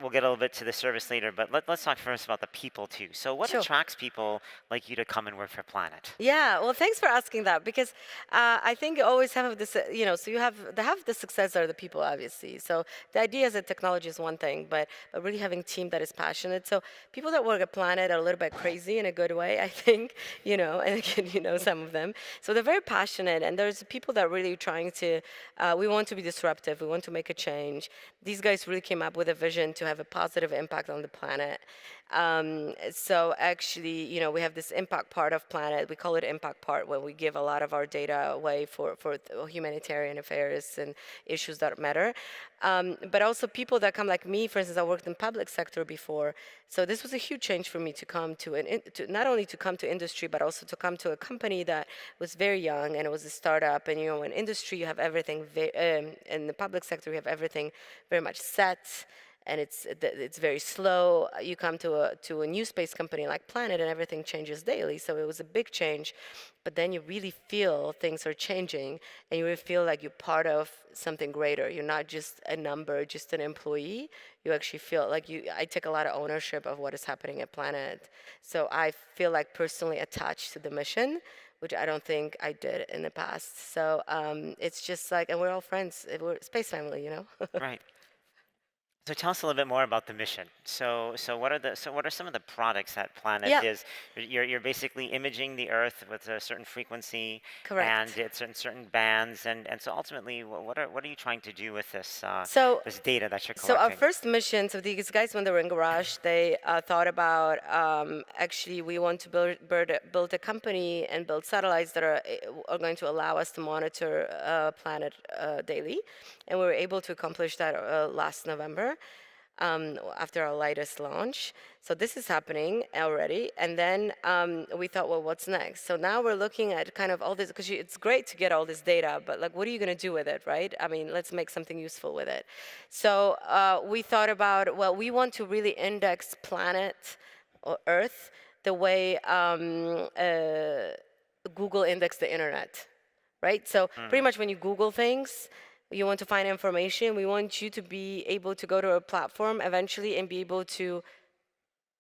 We'll get a little bit to the service later, but let's talk first about the people too. So what attracts people like you to come and work for Planet? Yeah, well, thanks for asking that, because I think you always have this, so you have the success are the people, obviously. So the ideas and technology is one thing, but really having a team that is passionate. So people that work at Planet are a little bit crazy in a good way, I think, and again, some of them. So they're very passionate, and there's people that really trying to, we want to be disruptive, we want to make a change. These guys really came up with a vision to have a positive impact on the planet. So actually, we have this impact part of Planet. We call it impact part when we give a lot of our data away for humanitarian affairs and issues that matter. But also people that come like me, for instance, I worked in public sector before. So this was a huge change for me to come to not only to come to industry, but also to come to a company that was very young and it was a startup. And in industry, you have everything. In the public sector, you have everything very much set. and it's very slow. You come to a new space company like Planet, and everything changes daily. So it was a big change, but then you really feel things are changing, and you really feel like you're part of something greater. You're not just a number, just an employee. You actually feel like I take a lot of ownership of what is happening at Planet. So I feel like personally attached to the mission, which I don't think I did in the past. So it's just like, and we're all friends. We're space family, you know? Right. So tell us a little bit more about the mission. So what are some of the products that Planet Yeah. is? You're basically imaging the Earth with a certain frequency, Correct. and it's in certain bands, and so ultimately, what are you trying to do with this this data that you're collecting? So our first mission, so these guys when they were in garage, they thought about actually we want to build a company and build satellites that are going to allow us to monitor Planet daily, and we were able to accomplish that last November. After our latest launch. So this is happening already. And then we thought, well, what's next? So now we're looking at kind of all this, because it's great to get all this data, but like, what are you going to do with it, right? I mean, let's make something useful with it. So we thought about, well, we want to really index planet or Earth the way Google indexed the internet, right? So pretty much when you Google things, you want to find information, we want you to be able to go to a platform eventually and be able to,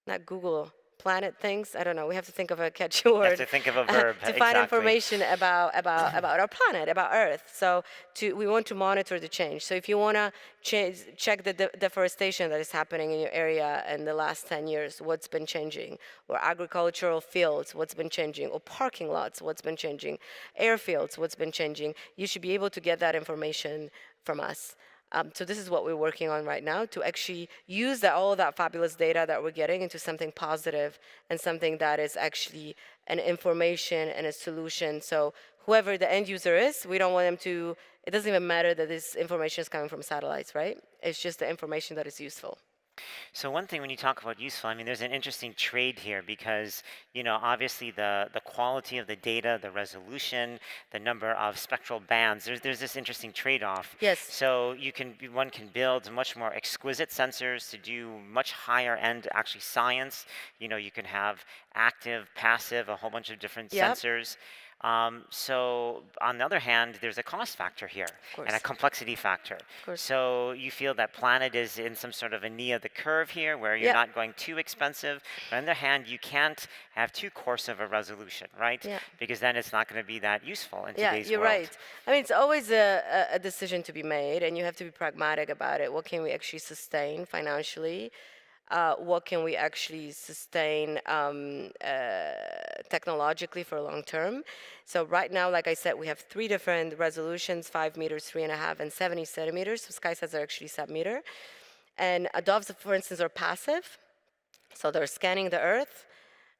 not Google, Planet things, I don't know, we have to think of a catchy word. You have to think of a verb, to find information about our planet, about Earth. So we want to monitor the change. So if you want to check the deforestation that is happening in your area in the last 10 years, what's been changing, or agricultural fields, what's been changing, or parking lots, what's been changing, airfields, what's been changing, you should be able to get that information from us. So this is what we're working on right now, to actually use all of that fabulous data that we're getting into something positive and something that is actually an information and a solution. So whoever the end user is, we don't want them to, it doesn't even matter that this information is coming from satellites, right? It's just the information that is useful. So one thing when you talk about useful, I mean, there's an interesting trade here because, you know, obviously the quality of the data, the resolution, the number of spectral bands, there's this interesting trade-off. Yes. So one can build much more exquisite sensors to do much higher end actually science. You know, you can have active, passive, a whole bunch of different sensors. So on the other hand, there's a cost factor here and a complexity factor. So you feel that Planet is in some sort of a knee of the curve here where you're not going too expensive. But on the other hand, you can't have too coarse of a resolution, right? Yeah. Because then it's not going to be that useful in today's world. Yeah, you're right. I mean, it's always a decision to be made, and you have to be pragmatic about it. What can we actually sustain financially? What can we actually sustain technologically for long term? So right now, like I said, we have 3 different resolutions: 5 meters, 3.5, and 70 centimeters. So SkySats are actually sub-meter, and Doves, for instance, are passive. So they're scanning the Earth.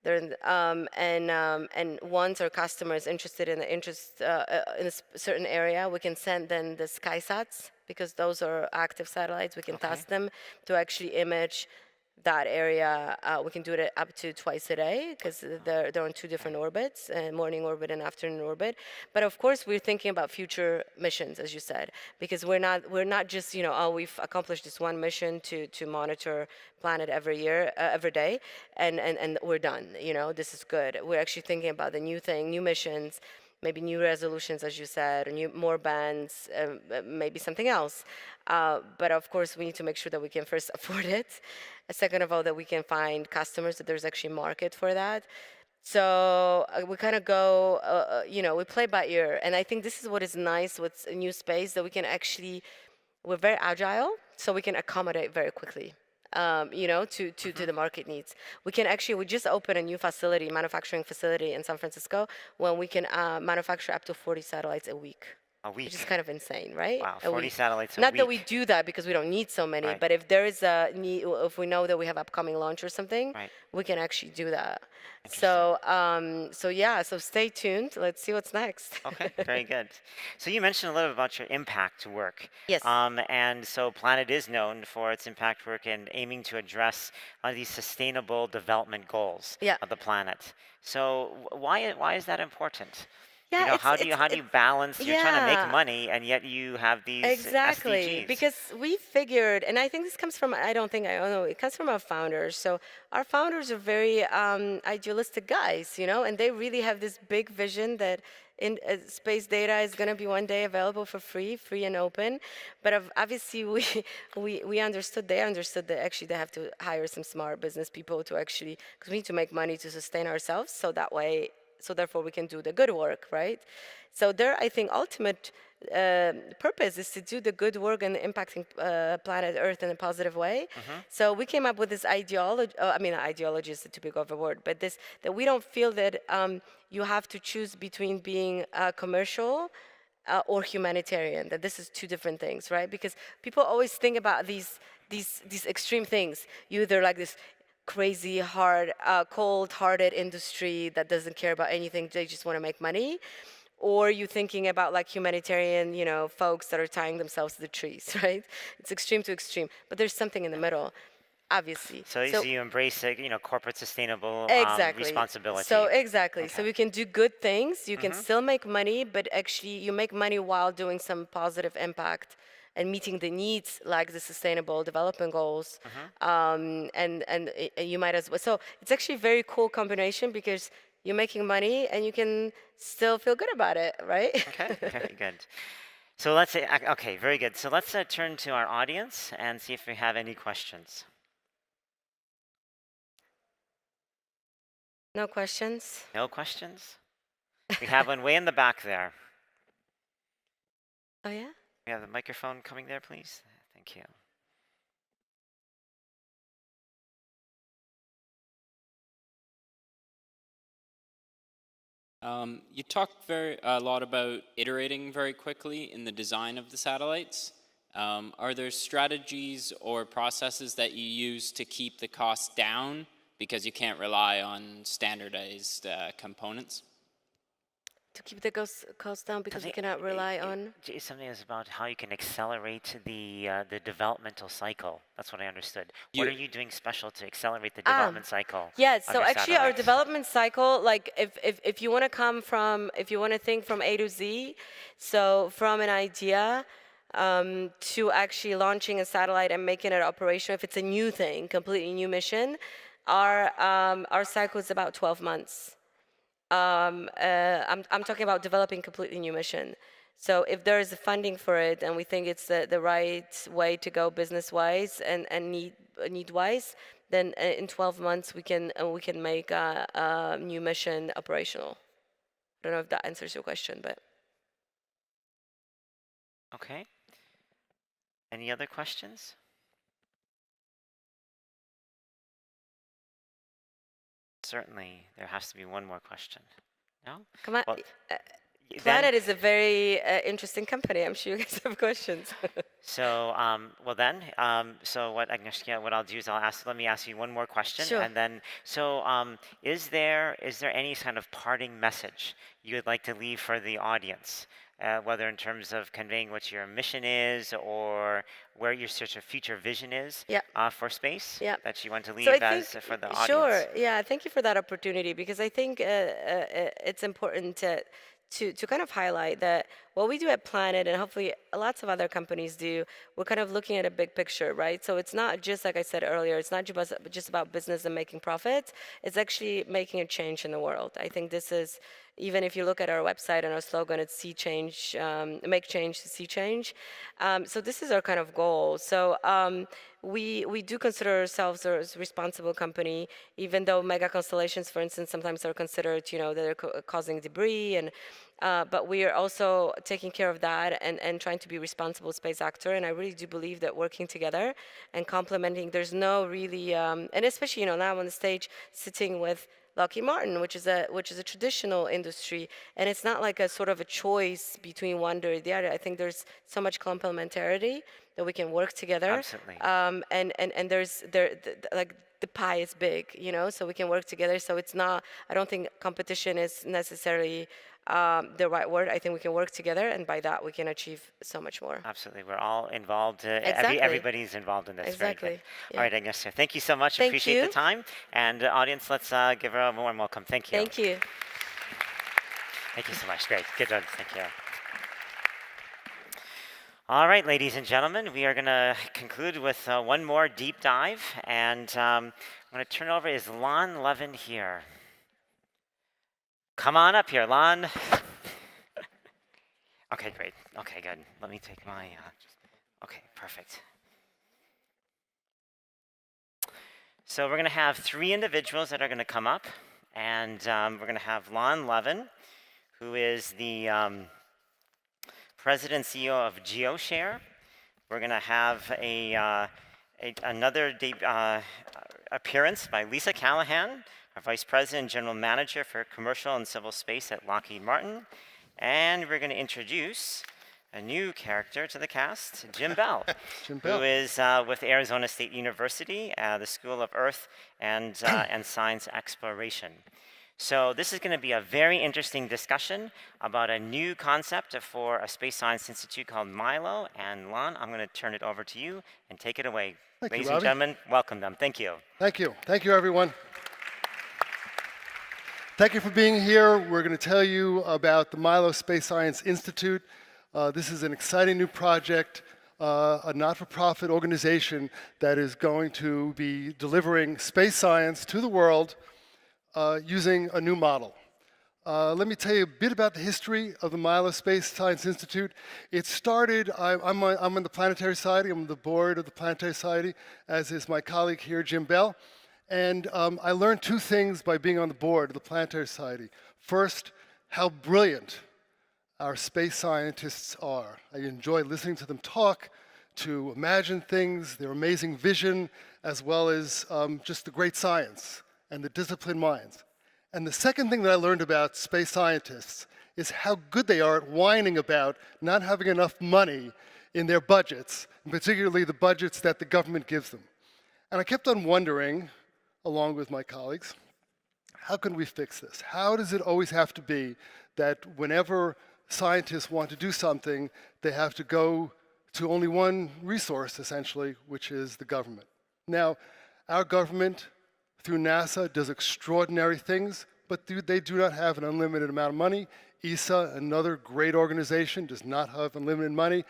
And once our customer is interested in a certain area, we can send them the SkySats, because those are active satellites. We can task them to actually image that area. We can do it up to twice a day, because they're on 2 different orbits, morning orbit and afternoon orbit. But of course, we're thinking about future missions, as you said, because we're not just, you know, oh, we've accomplished this one mission to monitor Planet every day, and we're done. You know, this is good. We're actually thinking about the new thing, new missions, maybe new resolutions, as you said, or more bands, maybe something else. But of course, we need to make sure that we can first afford it. Second of all, that we can find customers, that there's actually market for that. So we kind of go, you know, we play by ear. And I think this is what is nice with new space, that we can actually, we're very agile, so we can accommodate very quickly. You know, to the market needs. We just opened a new facility, manufacturing facility in San Francisco, when we can manufacture up to 40 satellites a week. A week. Which is kind of insane, right? Wow, 40 satellites a Not week. that we do that because we don't need so many, but if there is a need, if we know that we have upcoming launch or something, we can actually do that. So, so stay tuned. Let's see what's next. Okay, very good. So you mentioned a little bit about your impact work. Yes. And so Planet is known for its impact work and aiming to address these sustainable development goals of the planet. So why is that important? Yeah, You know, it's how do you balance? You're trying to make yeah. money, and yet you have these Exactly, SDGs. because we figured, and I think this comes from, I don't think, I don't know, it comes from our founders. So our founders are very idealistic guys, you know, and they really have this big vision that space data is going to be one day available for free and open. But obviously, we understood, they understood that actually they have to hire some smart business people to actually, because we need to make money to sustain ourselves, so that way, so therefore we can do the good work, right? So their, I think, ultimate purpose is to do the good work and impacting planet Earth in a positive way. So we came up with this ideology. I mean, ideology is too big of a word, but this that we don't feel that you have to choose between being commercial or humanitarian. That this is two different things, right? Because people always think about these extreme things. You either like this crazy, hard, cold-hearted industry that doesn't care about anything; they just want to make money, or you thinking about like humanitarian, you know, folks that are tying themselves to the trees, right? It's extreme to extreme, but there's something in the middle, obviously. So you embrace, you know, corporate sustainable Exactly. responsibility. So exactly. So Okay. you can do good things. You can still make money, but actually you make money while doing some positive impact and meeting the needs like the sustainable development goals. You might as well. So it's actually a very cool combination because you're making money and you can still feel good about it, right? Okay, very good. So let's say, okay, very good. So let's turn to our audience and see if we have any questions. No questions? No questions? We have one way in the back there. Oh, yeah? We have the microphone coming there, please. Thank you. You talked a lot about iterating very quickly in the design of the satellites. Are there strategies or processes that you use to keep the costs down because you can't rely on standardized components? To keep the cost down because you cannot rely on? Something is about how you can accelerate the developmental cycle. That's what I understood. What are you doing special to accelerate the development cycle? Yeah, of so your actually our satellites? development cycle, like if you want to come from, if you want to think from A to Z, so from an idea to actually launching a satellite and making it operational, if it's a new thing, completely new mission, our cycle is about 12 months. I'm talking about developing completely new mission. So if there is funding for it and we think it's the right way to go business-wise and need-wise, then in 12 months we can make a new mission operational. I don't know if that answers your question, but. Okay. Any other questions? Certainly, there has to be one more question. No? Come on. Well, Planet is a very interesting company. I'm sure you guys have questions. So, so what Agnieszka, what I'll do is let me ask you one more question, Sure. and then, so, is there any kind of parting message you would like to leave for the audience, whether in terms of conveying what your mission is or where your sort of future vision is for space that you want to leave for the audience? Sure. Yeah. Thank you for that opportunity because I think it's important to kind of highlight that what we do at Planet and hopefully lots of other companies do, we're kind of looking at a big picture, right? So it's not just, like I said earlier, it's not just about business and making profits. It's actually making a change in the world. I think this is, even if you look at our website and our slogan, it's see change, make change to see change. So this is our kind of goal. So we do consider ourselves a responsible company, even though mega constellations, for instance, sometimes are considered, you know, that they're causing debris, and but we are also taking care of that and trying to be responsible space actor. And I really do believe that working together and complementing, there's no really, and especially, you know, now on the stage sitting with Lockheed Martin, which is a traditional industry, and it's not like a sort of a choice between one or the other. I think there's so much complementarity that we can work together. Absolutely. And there's like the pie is big, you know, so we can work together. So it's not. I don't think competition is necessarily the right word. I think we can work together, and by that we can achieve so much more. Absolutely, we're all involved. Exactly. Everybody's involved in this. Exactly. Very good. Yeah. All right, Agnieszka, thank you so much. Thank Appreciate you. the time. And audience, let's give her a warm welcome. Thank you. Thank you. Thank you so much. Great. Good job. Thank you. All right, ladies and gentlemen, we are going to conclude with one more deep dive. And I'm going to turn it over. Is Lon Levin here? Come on up here, Lon. Okay, great. Okay, good. Let me take my... okay, perfect. So we're going to have 3 individuals that are going to come up. And we're going to have Lon Levin, who is the President and CEO of GeoShare. We're going to have another appearance by Lisa Callahan, our Vice President and General Manager for Commercial and Civil Space at Lockheed Martin. And we're going to introduce a new character to the cast, Jim Bell, who is with Arizona State University, the School of Earth and Science Exploration. So this is going to be a very interesting discussion about a new concept for a space science institute called MILO. And Lon, I'm going to turn it over to you and take it away. Ladies and gentlemen, welcome them. Thank you. Thank you. Thank you, everyone. Thank you for being here. We're going to tell you about the MILO Space Science Institute. This is an exciting new project, a not-for-profit organization that is going to be delivering space science to the world using a new model. Let me tell you a bit about the history of the MILO Space Science Institute. It started, I'm on the Planetary Society, I'm on the board of the Planetary Society, as is my colleague here, Jim Bell. And I learned 2 things by being on the board of the Planetary Society. First, how brilliant our space scientists are. I enjoy listening to them talk, to imagine things, their amazing vision, as well as just the great science and the disciplined minds. And the second thing that I learned about space scientists is how good they are at whining about not having enough money in their budgets, and particularly the budgets that the government gives them. And I kept on wondering, along with my colleagues, how can we fix this? How does it always have to be that whenever scientists want to do something, they have to go to only one resource, essentially, which is the government? Now, our government, through NASA, does extraordinary things, but they do not have an unlimited amount of money. ESA, another great organization, does not have unlimited money.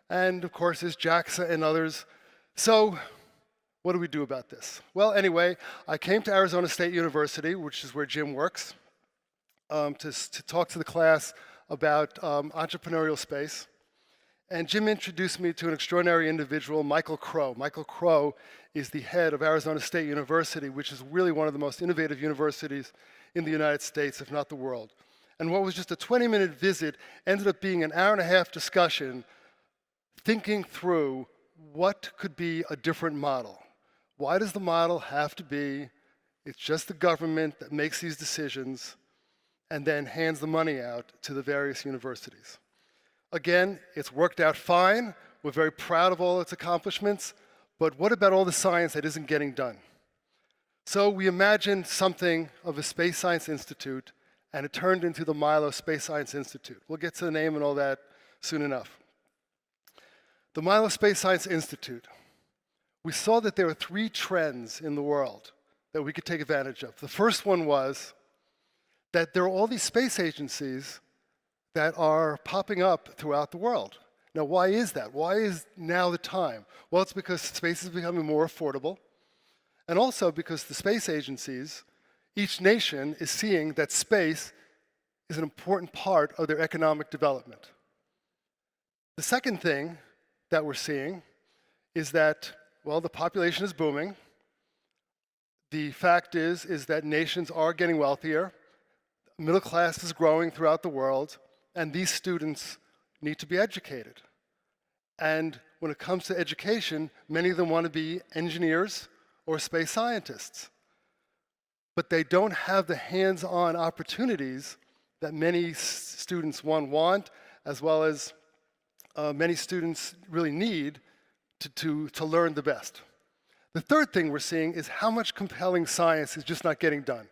And of course, there's JAXA and others. So what do we do about this? Well, anyway, I came to Arizona State University, which is where Jim works, to talk to the class about entrepreneurial space. And Jim introduced me to an extraordinary individual, Michael Crow. Michael Crow is the head of Arizona State University, which is really one of the most innovative universities in the United States, if not the world. And what was just a 20-minute visit ended up being an hour-and-a-half discussion thinking through what could be a different model. Why does the model have to be, it's just the government that makes these decisions and then hands the money out to the various universities? Again, it's worked out fine. We're very proud of all its accomplishments. But what about all the science that isn't getting done? So we imagined something of a Space Science Institute, and it turned into the MILO Space Science Institute. We'll get to the name and all that soon enough. The MILO Space Science Institute. We saw that there are 3 trends in the world that we could take advantage of. The first one was that there are all these space agencies that are popping up throughout the world. Now, why is that? Why is now the time? Well, it's because space is becoming more affordable, and also because the space agencies, each nation is seeing that space is an important part of their economic development. The second thing that we're seeing is that, well, the population is booming. The fact is that nations are getting wealthier. Middle class is growing throughout the world. And these students need to be educated. And when it comes to education, many of them want to be engineers or space scientists. But they don't have the hands-on opportunities that many students, want, as well as many students really need to learn the best. The third thing we're seeing is how much compelling science is just not getting done.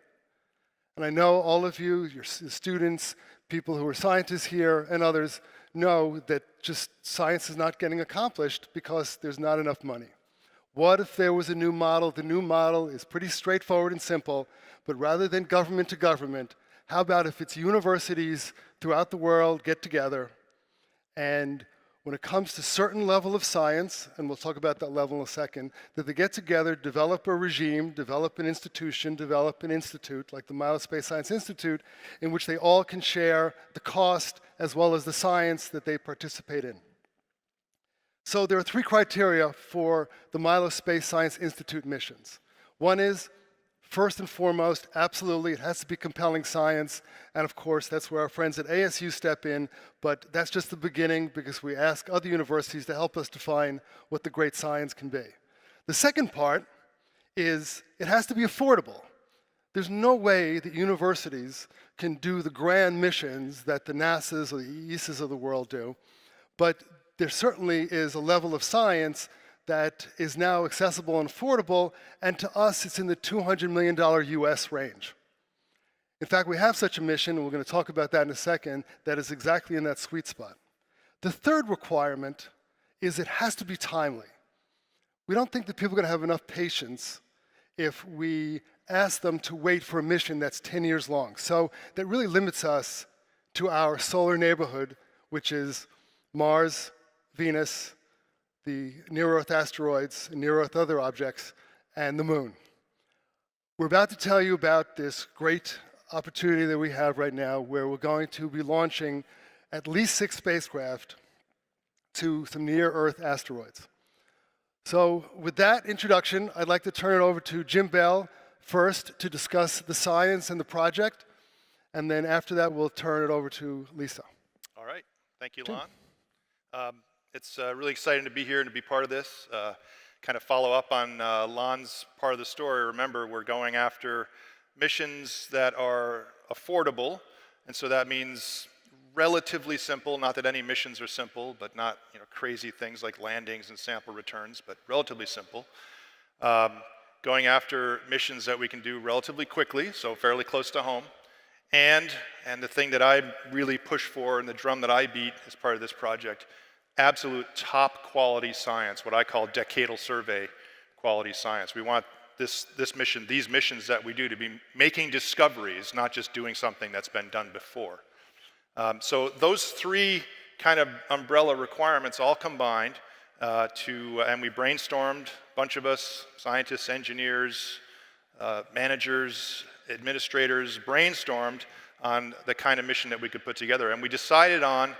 And I know all of you, your students, people who are scientists here, and others know that just science is not getting accomplished because there's not enough money. What if there was a new model? The new model is pretty straightforward and simple, but rather than government to government, how about if it's universities throughout the world get together, and when it comes to certain level of science, and we'll talk about that level in a second, that they get together, develop a regime, develop an institution, develop an institute, like the MILO Space Science Institute, in which they all can share the cost as well as the science that they participate in. So there are 3 criteria for the MILO Space Science Institute missions. One is, first and foremost, absolutely, it has to be compelling science, and of course, that's where our friends at ASU step in, but that's just the beginning because we ask other universities to help us define what the great science can be. The second part is it has to be affordable. There's no way that universities can do the grand missions that the NASAs or the ESAs of the world do, but there certainly is a level of science that is now accessible and affordable, and to us, it's in the $200 million US range. In fact, we have such a mission, and we're going to talk about that in a second, that is exactly in that sweet spot. The third requirement is it has to be timely. We don't think that people are going to have enough patience if we ask them to wait for a mission that's 10 years long. So that really limits us to our solar neighborhood, which is Mars, Venus, the near-Earth asteroids, near-Earth other objects, and the moon. We're about to tell you about this great opportunity that we have right now where we're going to be launching at least 6 spacecraft to some near-Earth asteroids. So with that introduction, I'd like to turn it over to Jim Bell first to discuss the science and the project, and then after that, we'll turn it over to Lisa. All right. Thank you, Lon. It's really exciting to be here and to be part of this. Kind of follow up on Lon's part of the story. Remember, we're going after missions that are affordable, and so that means relatively simple. Not that any missions are simple, but not crazy things like landings and sample returns, but relatively simple. Going after missions that we can do relatively quickly, so fairly close to home. And the thing that I really push for and the drum that I beat as part of this project, absolute top quality science, what I call decadal survey quality science. We want this mission, these missions that we do to be making discoveries, not just doing something that's been done before. So those 3 kind of umbrella requirements all combined and we brainstormed, a bunch of us, scientists, engineers, managers, administrators, brainstormed on the kind of mission that we could put together. And we decided on,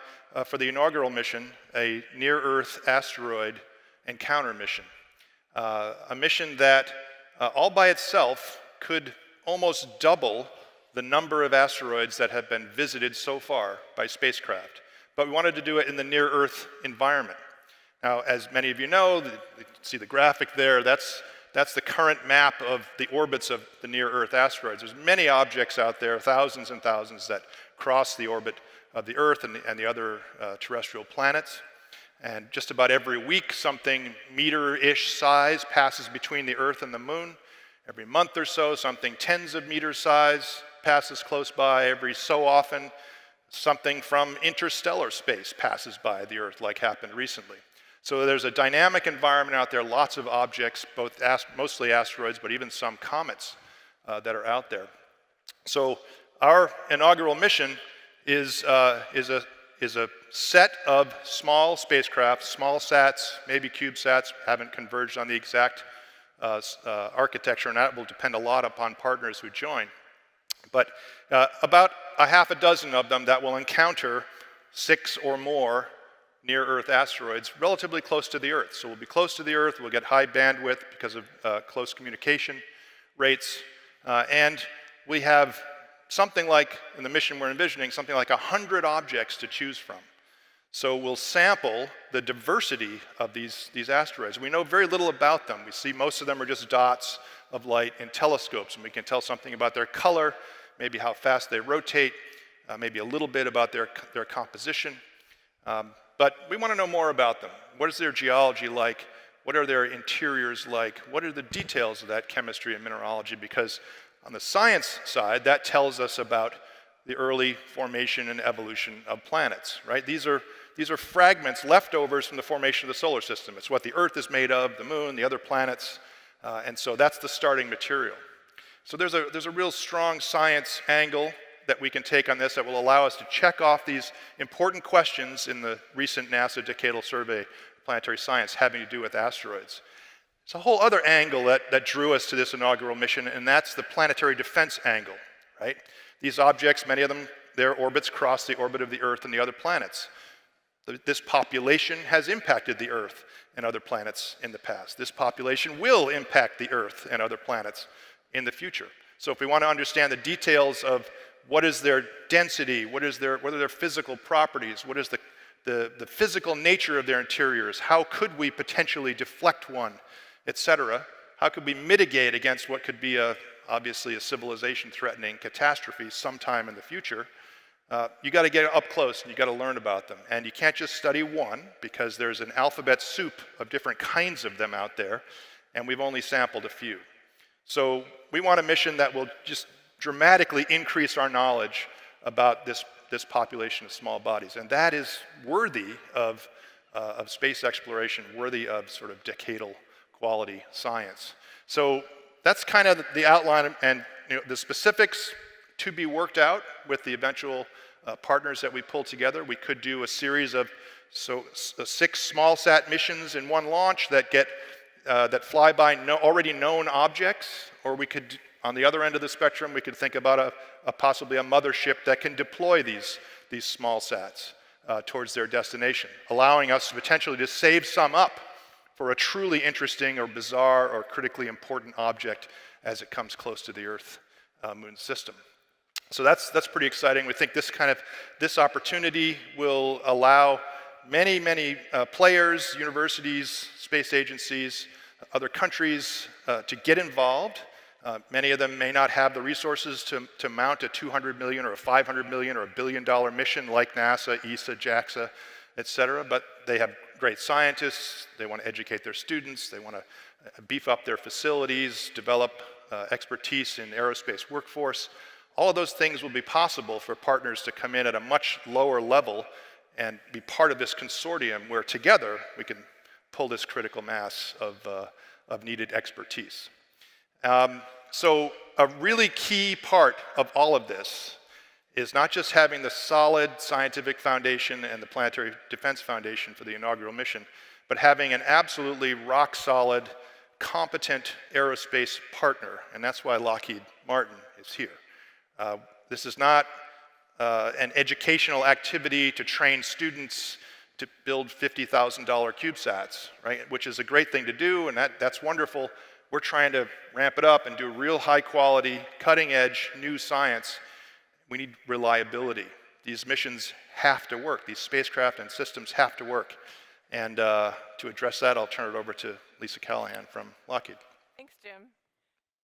for the inaugural mission, a near-Earth asteroid encounter mission. A mission that all by itself could almost double the number of asteroids that have been visited so far by spacecraft. But we wanted to do it in the near-Earth environment. Now, as many of you know, you can see the graphic there, that's the current map of the orbits of the near-Earth asteroids. There's many objects out there, thousands and thousands, that cross the orbit of the Earth and the other terrestrial planets. And just about every week, something meter-ish size passes between the Earth and the Moon. Every month or so, something tens of meters size passes close by. Every so often, something from interstellar space passes by the Earth, like happened recently. So there's a dynamic environment out there, lots of objects, both mostly asteroids, but even some comets that are out there. So our inaugural mission is a set of small spacecraft, small sats, maybe CubeSats, haven't converged on the exact architecture, and that will depend a lot upon partners who join. But about a half a dozen of them that will encounter 6 or more near-Earth asteroids relatively close to the Earth. So we'll be close to the Earth, we'll get high bandwidth because of close communication rates, and we have something like, in the mission we're envisioning, something like 100 objects to choose from. So we'll sample the diversity of these asteroids. We know very little about them. We see most of them are just dots of light in telescopes, and we can tell something about their color, maybe how fast they rotate, maybe a little bit about their composition. But we want to know more about them. What is their geology like? What are their interiors like? What are the details of that chemistry and mineralogy? Because on the science side, that tells us about the early formation and evolution of planets, right? These are fragments, leftovers from the formation of the solar system. It's what the Earth is made of, the Moon, the other planets, and so that's the starting material. So there's a real strong science angle that we can take on this that will allow us to check off these important questions in the recent NASA Decadal Survey of Planetary Science having to do with asteroids. It's a whole other angle that drew us to this inaugural mission, and that's the planetary defense angle, right? These objects, many of them, their orbits cross the orbit of the Earth and the other planets. This population has impacted the Earth and other planets in the past. This population will impact the Earth and other planets in the future. So if we want to understand the details of what is their density, what are their physical properties, what is the physical nature of their interiors, how could we potentially deflect one, etc., how could we mitigate against what could be obviously a civilization-threatening catastrophe sometime in the future, you got to get up close and you got to learn about them. And you can't just study one, because there's an alphabet soup of different kinds of them out there, and we've only sampled a few. So we want a mission that will just dramatically increase our knowledge about this population of small bodies. And that is worthy of space exploration, worthy of sort of decadal quality science. So that's kind of the outline, and the specifics to be worked out with the eventual partners that we pull together. We could do a series of 6 small sat missions in one launch that fly by already known objects, or we could, on the other end of the spectrum, we could think about possibly a mothership that can deploy these small sats towards their destination, allowing us potentially to save some up for a truly interesting or bizarre or critically important object as it comes close to the Earth moon system. So that's pretty exciting. We think this opportunity will allow many players, universities, space agencies, other countries to get involved. Many of them may not have the resources to mount a $200 million or a $500 million or a $1 billion mission like NASA, ESA, JAXA, etc., but they have great scientists. They want to educate their students. They want to beef up their facilities, develop expertise in aerospace workforce. All of those things will be possible for partners to come in at a much lower level and be part of this consortium where together we can pull this critical mass of needed expertise. So a really key part of all of this is not just having the solid scientific foundation and the planetary defense foundation for the inaugural mission, but having an absolutely rock solid, competent aerospace partner, and that's why Lockheed Martin is here. This is not an educational activity to train students to build $50,000 CubeSats, right? Which is a great thing to do, and that's wonderful. We're trying to ramp it up and do real high quality, cutting edge, new science. We need reliability. These missions have to work. These spacecraft and systems have to work. And to address that, I'll turn it over to Lisa Callahan from Lockheed. Thanks, Jim.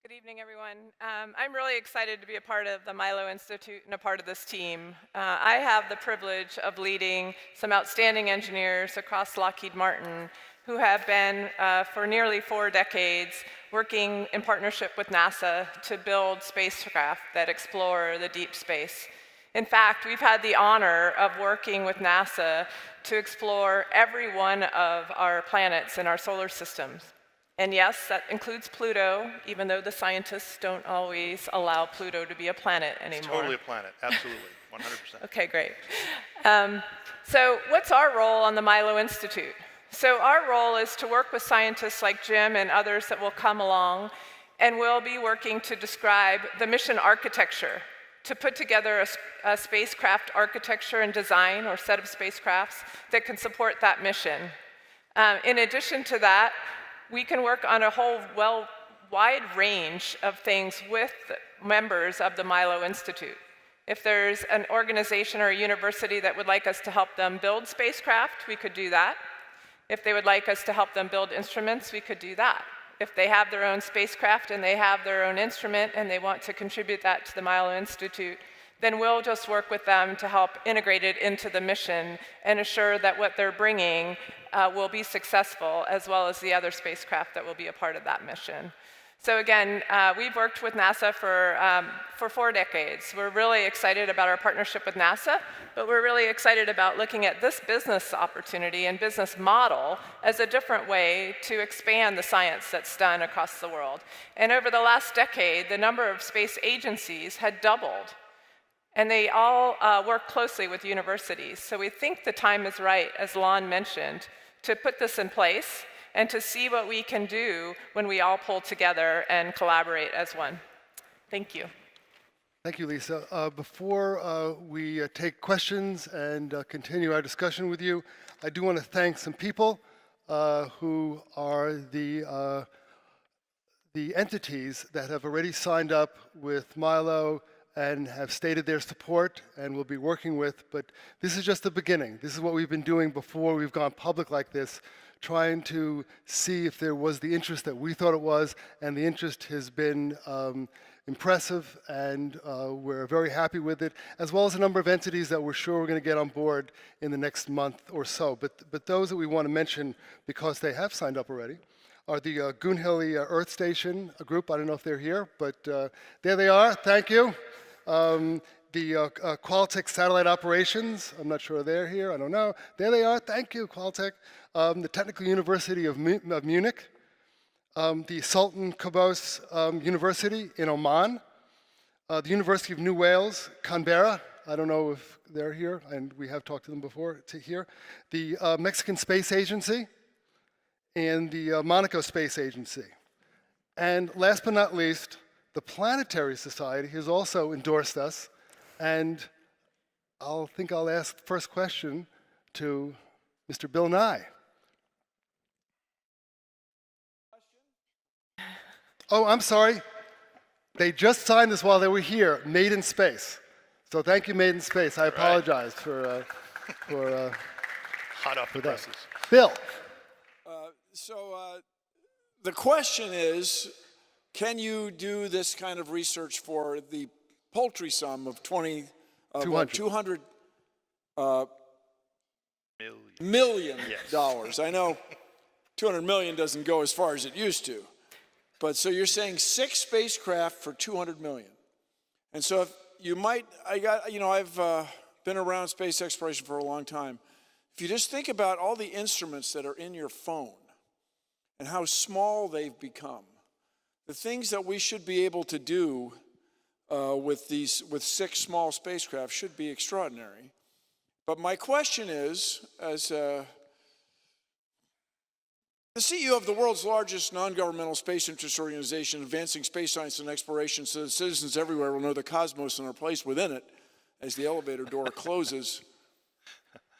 Good evening, everyone. I'm really excited to be a part of the MILO Institute and a part of this team. I have the privilege of leading some outstanding engineers across Lockheed Martin who have been, for nearly 4 decades, working in partnership with NASA to build spacecraft that explore the deep space. In fact, we've had the honor of working with NASA to explore every one of our planets in our solar systems. And yes, that includes Pluto, even though the scientists don't always allow Pluto to be a planet anymore. It's totally a planet, absolutely, 100%. Okay, great. So what's our role on the MILO Institute? So our role is to work with scientists like Jim and others that will come along, and we'll be working to describe the mission architecture, to put together a spacecraft architecture and design, or set of spacecrafts, that can support that mission. In addition to that, we can work on a whole wide range of things with members of the MILO Institute. If there's an organization or a university that would like us to help them build spacecraft, we could do that. If they would like us to help them build instruments, we could do that. If they have their own spacecraft and they have their own instrument and they want to contribute that to the MILO Institute, then we'll just work with them to help integrate it into the mission and assure that what they're bringing will be successful, as well as the other spacecraft that will be a part of that mission. So again, we've worked with NASA for 4 decades. We're really excited about our partnership with NASA, but we're really excited about looking at this business opportunity and business model as a different way to expand the science that's done across the world. And over the last decade, the number of space agencies had doubled. And they all work closely with universities. So we think the time is right, as Lon mentioned, to put this in place and to see what we can do when we all pull together and collaborate as one. Thank you. Thank you, Lisa. Before we take questions and continue our discussion with you, I do want to thank some people who are the entities that have already signed up with MILO and have stated their support and will be working with, but this is just the beginning. This is what we've been doing before we've gone public like this, trying to see if there was the interest that we thought it was, and the interest has been impressive, and we're very happy with it, as well as a number of entities that we're sure we're going to get on board in the next month or so. But those that we want to mention, because they have signed up already, are the Goonhilly Earth Station group. I don't know if they're here, but there they are. Thank you. The Qualtech Satellite Operations. I'm not sure they're here. I don't know. There they are. Thank you, Qualtech. The Technical University of Munich. The Sultan Qaboos University in Oman. The University of New Wales, Canberra. I don't know if they're here, and we have talked to them before to here. The Mexican Space Agency. And the Monaco Space Agency. And last but not least, the Planetary Society has also endorsed us. And I think I'll ask the first question to Mr. Bill Nye. Oh, I'm sorry. They just signed this while they were here, Made in Space. So thank you, Made in Space. I apologize for hot off the presses. Bill. So the question is, can you do this kind of research for the paltry sum of $200 million? Yes. I know 200 million doesn't go as far as it used to, but so you're saying 6 spacecraft for 200 million. And so if you might, I've been around space exploration for a long time. If you just think about all the instruments that are in your phone, and how small they've become. The things that we should be able to do with 6 small spacecraft should be extraordinary. But my question is, as the CEO of the world's largest non-governmental space interest organization, advancing space science and exploration so that citizens everywhere will know the cosmos and are placed within it as the elevator door closes,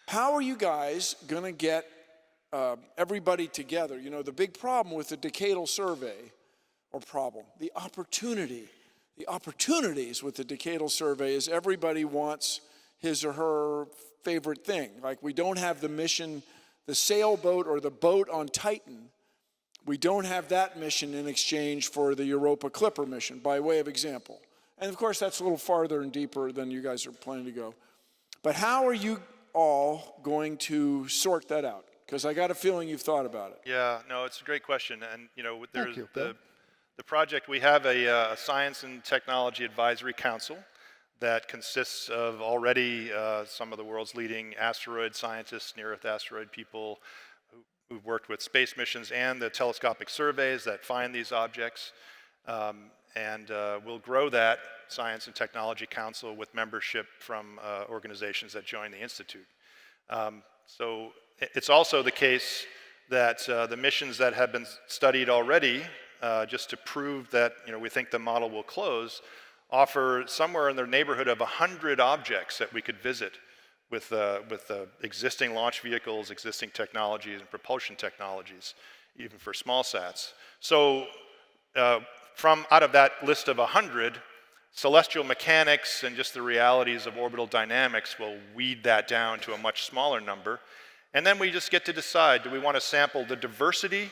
how are you guys going to get everybody together? You know, the big problem with the decadal survey, or problem, the opportunities with the decadal survey is everybody wants his or her favorite thing. Like, we don't have the mission, the sailboat or the boat on Titan. We don't have that mission in exchange for the Europa Clipper mission, by way of example. And of course, that's a little farther and deeper than you guys are planning to go. But how are you all going to sort that out? Because I got a feeling you've thought about it. Yeah, no, it's a great question. And there's the project, we have a Science and Technology Advisory Council that consists of already some of the world's leading asteroid scientists, near-Earth asteroid people who've worked with space missions and the telescopic surveys that find these objects. And we'll grow that Science and Technology Council with membership from organizations that join the Institute. So it's also the case that the missions that have been studied already, just to prove that we think the model will close, offer somewhere in the neighborhood of 100 objects that we could visit with the existing launch vehicles, existing technologies, and propulsion technologies, even for small sats. So from out of that list of 100, celestial mechanics and just the realities of orbital dynamics will weed that down to a much smaller number. And then we just get to decide, do we want to sample the diversity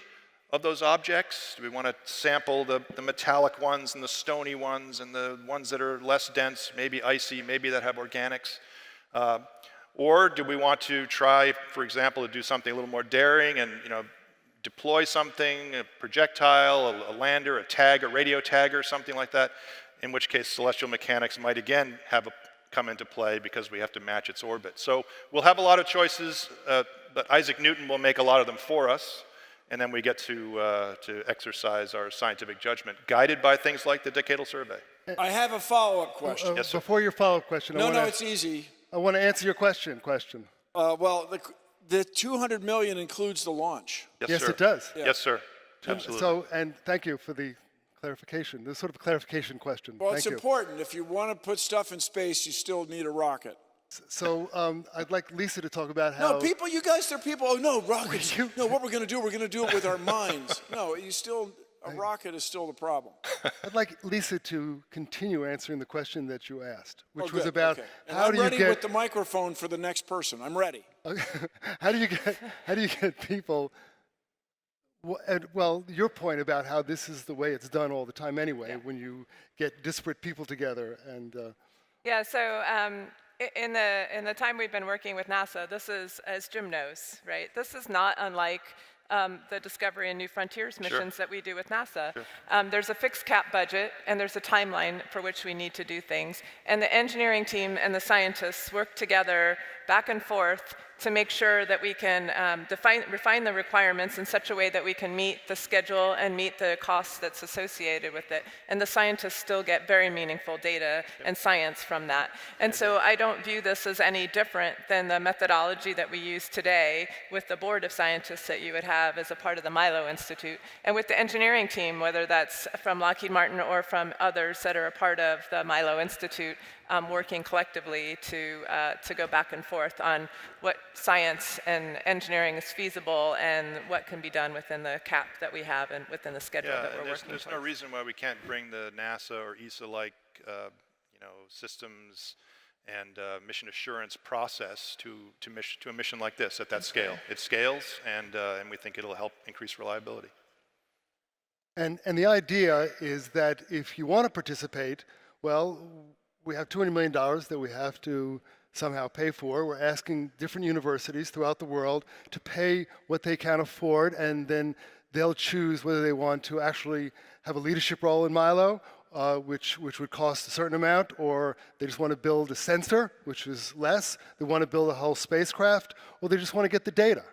of those objects? Do we want to sample the metallic ones and the stony ones and the ones that are less dense, maybe icy, maybe that have organics? Or do we want to try, for example, to do something a little more daring and deploy something, a projectile, a lander, a tag, a radio tagger, something like that, in which case celestial mechanics might again come into play because we have to match its orbit. So we'll have a lot of choices, but Isaac Newton will make a lot of them for us, and then we get to exercise our scientific judgment, guided by things like the decadal survey. I have a follow-up question. Yes, sir. Before your follow-up question, No, it's easy. I want to answer your question. Well, the 200 million includes the launch. Yes, sir. it does. Yeah. Yes, sir. Absolutely. So, and thank you for the clarification. This is sort of a clarification question. Well, Thank it's you. important. If you want to put stuff in space, you still need a rocket. So I'd like Lisa to talk about how... No, people, you guys, they're people, oh, no, rockets. No, what we're going to do it with our minds. No, a rocket is still the problem. I'd like Lisa to continue answering the question that you asked, which Oh, was good. about Okay. how do you I'm ready get... with the microphone for the next person. I'm ready. how do you get people... Well, your point about how this is the way it's done all the time anyway, when you get disparate people together and... Yeah, so in the time we've been working with NASA, this is, as Jim knows, right? This is not unlike the Discovery and New Frontiers missions that we do with NASA. There's a fixed cap budget, and there's a timeline for which we need to do things. And the engineering team and the scientists work together back and forth to make sure that we can refine the requirements in such a way that we can meet the schedule and meet the costs that's associated with it. And the scientists still get very meaningful data and science from that. And so I don't view this as any different than the methodology that we use today with the board of scientists that you would have as a part of the MILO Institute. And with the engineering team, whether that's from Lockheed Martin or from others that are a part of the MILO Institute, working collectively to go back and forth on what science and engineering is feasible and what can be done within the cap that we have and within the schedule that we're working there's no reason why we can't bring the NASA or ESA-like systems and mission assurance process to a mission like this at that scale. It scales, and we think it'll help increase reliability. And the idea is that if you want to participate, well, we have $200 million that we have to somehow pay for. We're asking different universities throughout the world to pay what they can afford, and then they'll choose whether they want to actually have a leadership role in MILO, which would cost a certain amount, or they just want to build a sensor, which is less. They want to build a whole spacecraft, or they just want to get the data.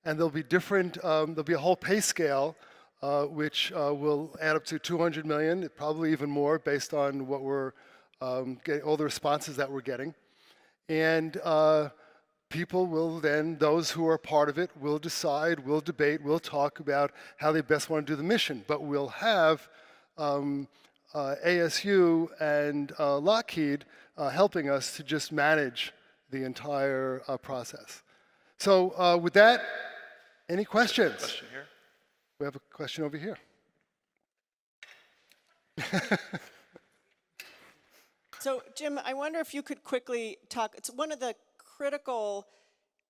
And there'll be different, there'll be a whole pay scale which will add up to 200 million, probably even more based on what we're getting, all the responses that we're getting. And people will then, those who are part of it, will decide, will debate, will talk about how they best want to do the mission. But we'll have ASU and Lockheed helping us to just manage the entire process. So with that, any questions? Question here. We have a question over here. So, Jim, I wonder if you could quickly talk. It's one of the critical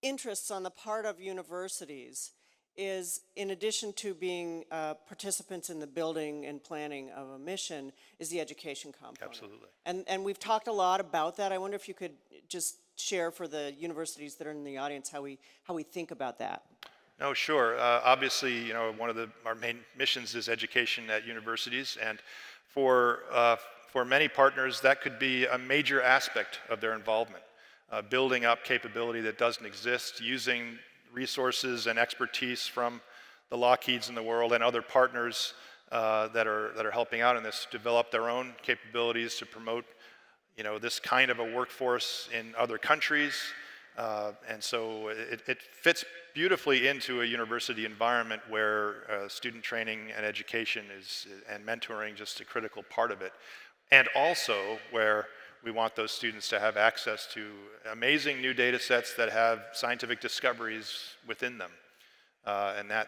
interests on the part of universities is, in addition to being participants in the building and planning of a mission, is the education component. Absolutely. And we've talked a lot about that. I wonder if you could just share for the universities that are in the audience how we think about that. No, sure. Obviously, one of our main missions is education at universities, and for many partners, that could be a major aspect of their involvement. Building up capability that doesn't exist, using resources and expertise from the Lockheeds in the world and other partners that are helping out in this, develop their own capabilities to promote, this kind of a workforce in other countries. And so it fits beautifully into a university environment where student training and education and mentoring just a critical part of it. And also where we want those students to have access to amazing new data sets that have scientific discoveries within them.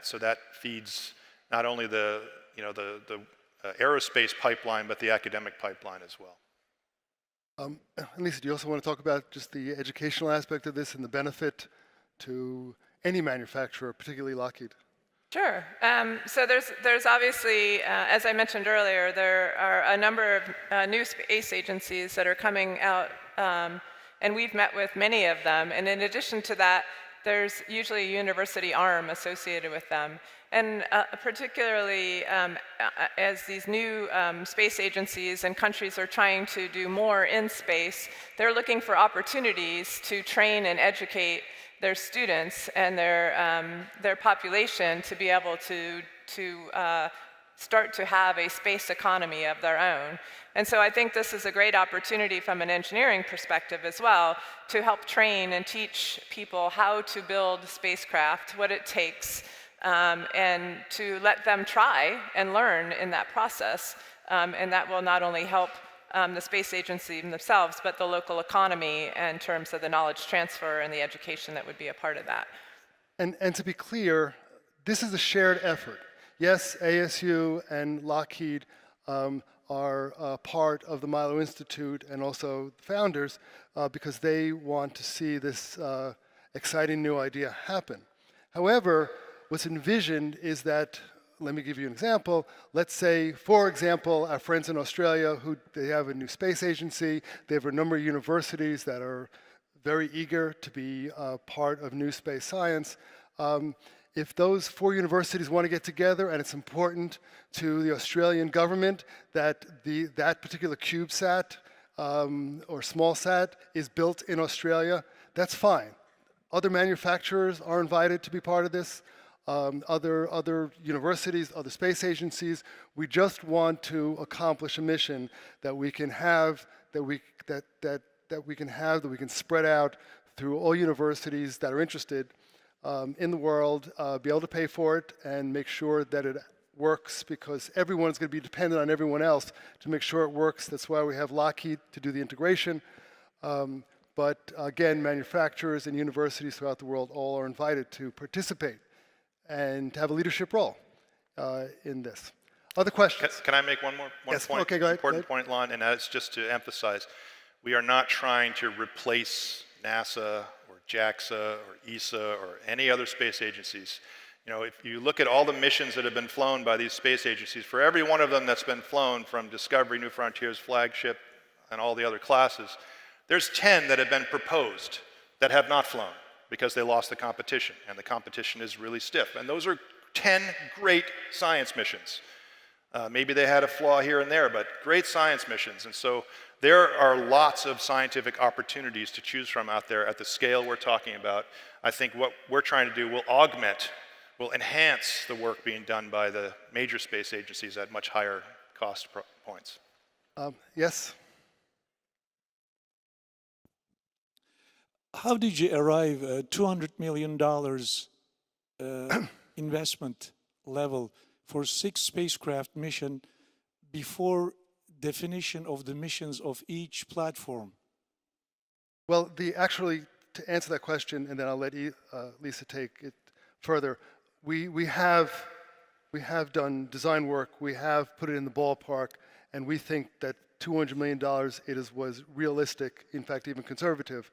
So that feeds not only the aerospace pipeline, but the academic pipeline as well. Lisa, do you also want to talk about just the educational aspect of this and the benefit to any manufacturer, particularly Lockheed? Sure. So there's obviously, as I mentioned earlier, there are a number of new space agencies that are coming out, and we've met with many of them. And in addition to that, there's usually a university arm associated with them. And particularly as these new space agencies and countries are trying to do more in space, they're looking for opportunities to train and educate their students and their population to be able to start to have a space economy of their own. And so I think this is a great opportunity from an engineering perspective as well to help train and teach people how to build spacecraft, what it takes, and to let them try and learn in that process. And that will not only help the space agency themselves, but the local economy in terms of the knowledge transfer and the education that would be a part of that. And to be clear, this is a shared effort. Yes, ASU and Lockheed are part of the MILO Institute and also the founders because they want to see this exciting new idea happen. However, what's envisioned is that, let me give you an example. Let's say, for example, our friends in Australia, they have a new space agency. They have a number of universities that are very eager to be part of new space science. If those 4 universities want to get together and it's important to the Australian government that that particular CubeSat or smallsat is built in Australia, that's fine. Other manufacturers are invited to be part of this. Other universities, other space agencies. We just want to accomplish a mission that we can have, that we can spread out through all universities that are interested in the world, be able to pay for it and make sure that it works, because everyone's going to be dependent on everyone else to make sure it works. That's why we have Lockheed to do the integration. But again, manufacturers and universities throughout the world all are invited to participate and to have a leadership role in this. Other questions? Can I make one yes. point? Okay, go ahead. Important point, Lon, and that's just to emphasize, we are not trying to replace NASA or JAXA or ESA or any other space agencies. You know, if you look at all the missions that have been flown by these space agencies, for every one of them that's been flown, from Discovery, New Frontiers, Flagship, and all the other classes, there's 10 that have been proposed that have not flown because they lost the competition, and the competition is really stiff. And those are 10 great science missions. Maybe they had a flaw here and there, but great science missions. And so there are lots of scientific opportunities to choose from out there at the scale we're talking about. I think what we're trying to do will augment, will enhance the work being done by the major space agencies at much higher cost points. Yes? How did you arrive at $200 million investment level for 6 spacecraft mission before definition of the missions of each platform? Well, actually, to answer that question, and then I'll let Lisa take it further, we have done design work, we have put it in the ballpark, and we think that $200 million was realistic, in fact, even conservative,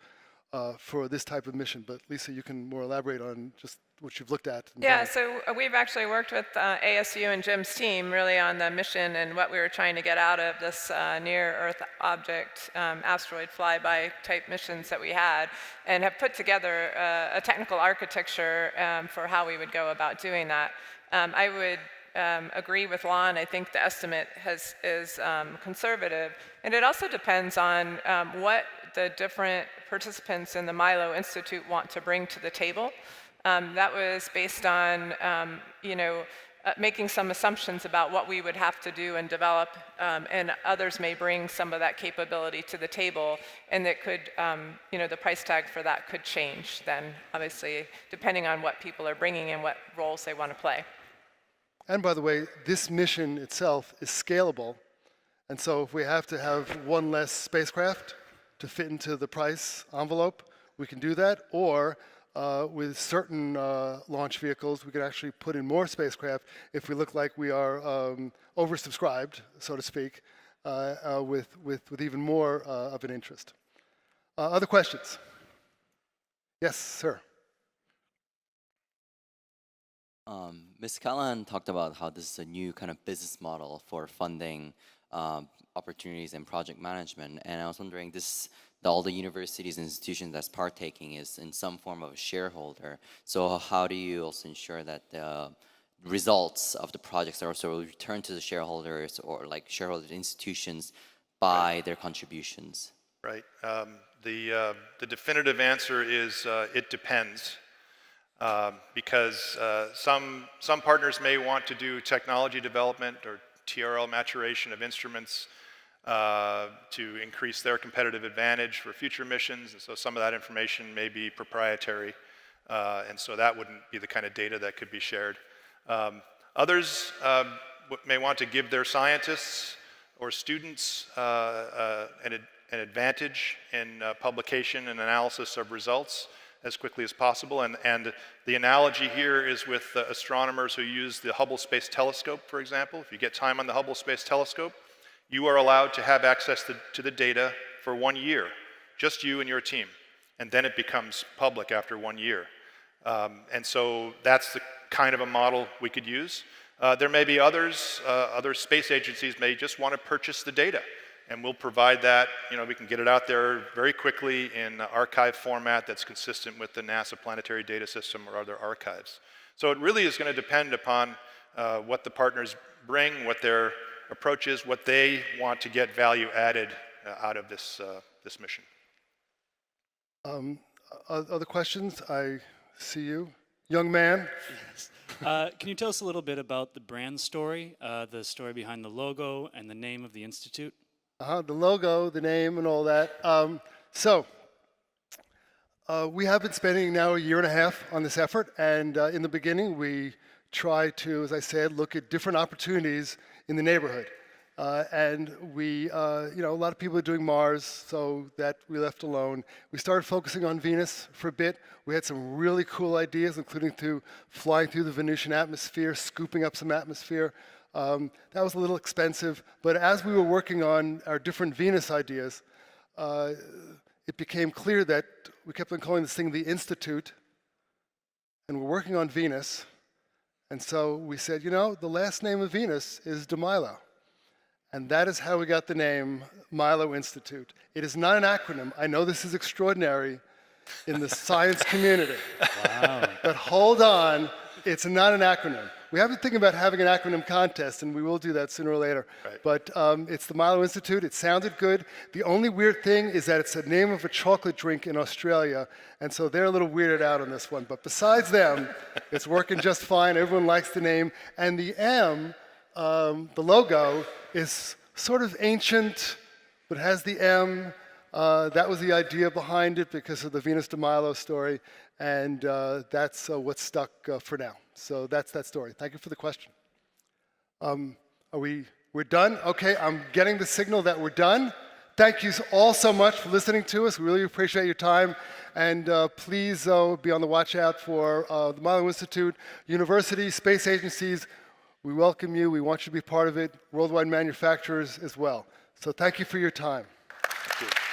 for this type of mission. But Lisa, you can more elaborate on just what you've looked at. Yeah, so we've actually worked with ASU and Jim's team really on the mission and what we were trying to get out of this near-Earth object asteroid flyby type missions that we had, and have put together a technical architecture for how we would go about doing that. I would agree with Lon. I think the estimate is conservative, and it also depends on what the different participants in the MILO Institute want to bring to the table. That was based on, making some assumptions about what we would have to do and develop, and others may bring some of that capability to the table, and that could, the price tag for that could change then, obviously, depending on what people are bringing and what roles they want to play. And by the way, this mission itself is scalable, and so if we have to have one less spacecraft to fit into the price envelope, we can do that, or with certain launch vehicles, we could actually put in more spacecraft if we look like we are oversubscribed, so to speak, with even more of an interest. Other questions? Yes, sir. Ms. Callahan talked about how this is a new kind of business model for funding opportunities and project management, and I was wondering, all the universities and institutions that's partaking is in some form of a shareholder. So how do you also ensure that the results of the projects are also returned to the shareholders, or like shareholder institutions by their contributions? Right. The definitive answer is it depends. because some partners may want to do technology development or TRL maturation of instruments to increase their competitive advantage for future missions, and so some of that information may be proprietary, and so that wouldn't be the kind of data that could be shared. Others may want to give their scientists or students an advantage in publication and analysis of results as quickly as possible. And the analogy here is with astronomers who use the Hubble Space Telescope, for example. If you get time on the Hubble Space Telescope, you are allowed to have access to the data for 1 year, just you and your team. And then it becomes public after 1 year. And so that's the kind of a model we could use. There may be others, other space agencies may just want to purchase the data. And we'll provide that, we can get it out there very quickly in archive format that's consistent with the NASA Planetary Data System or other archives. So it really is going to depend upon what the partners bring, what their approach is, what they want to get value added out of this mission. Other questions? I see you. Young man. Yes. Can you tell us a little bit about the brand story, the story behind the logo and the name of the institute? The logo, the name, and all that. We have been spending now 1.5 years on this effort, and in the beginning we tried to, as I said, look at different opportunities in the neighborhood. And we, a lot of people are doing Mars, so that we left alone. We started focusing on Venus for a bit. We had some really cool ideas, including flying through the Venusian atmosphere, scooping up some atmosphere. That was a little expensive, but as we were working on our different Venus ideas, it became clear that we kept on calling this thing the Institute, and we're working on Venus. And so we said, the last name of Venus is de MILO. And that is how we got the name MILO Institute. It is not an acronym. I know this is extraordinary in the science community. Wow. But hold on, it's not an acronym. We have been thinking about having an acronym contest, and we will do that sooner or later. Right. But it's the MILO Institute. It sounded good. The only weird thing is that it's the name of a chocolate drink in Australia, and so they're a little weirded out on this one. But besides them, it's working just fine. Everyone likes the name. And the M, the logo, is sort of ancient, but has the M. That was the idea behind it because of the Venus de MILO story, and that's what's stuck for now. So that's that story. Thank you for the question. We're done? Okay, I'm getting the signal that we're done. Thank you all so much for listening to us. We really appreciate your time. And please be on the watch out for the MILO Institute, universities, space agencies. We welcome you. We want you to be part of it. Worldwide manufacturers as well. So thank you for your time. Thank you.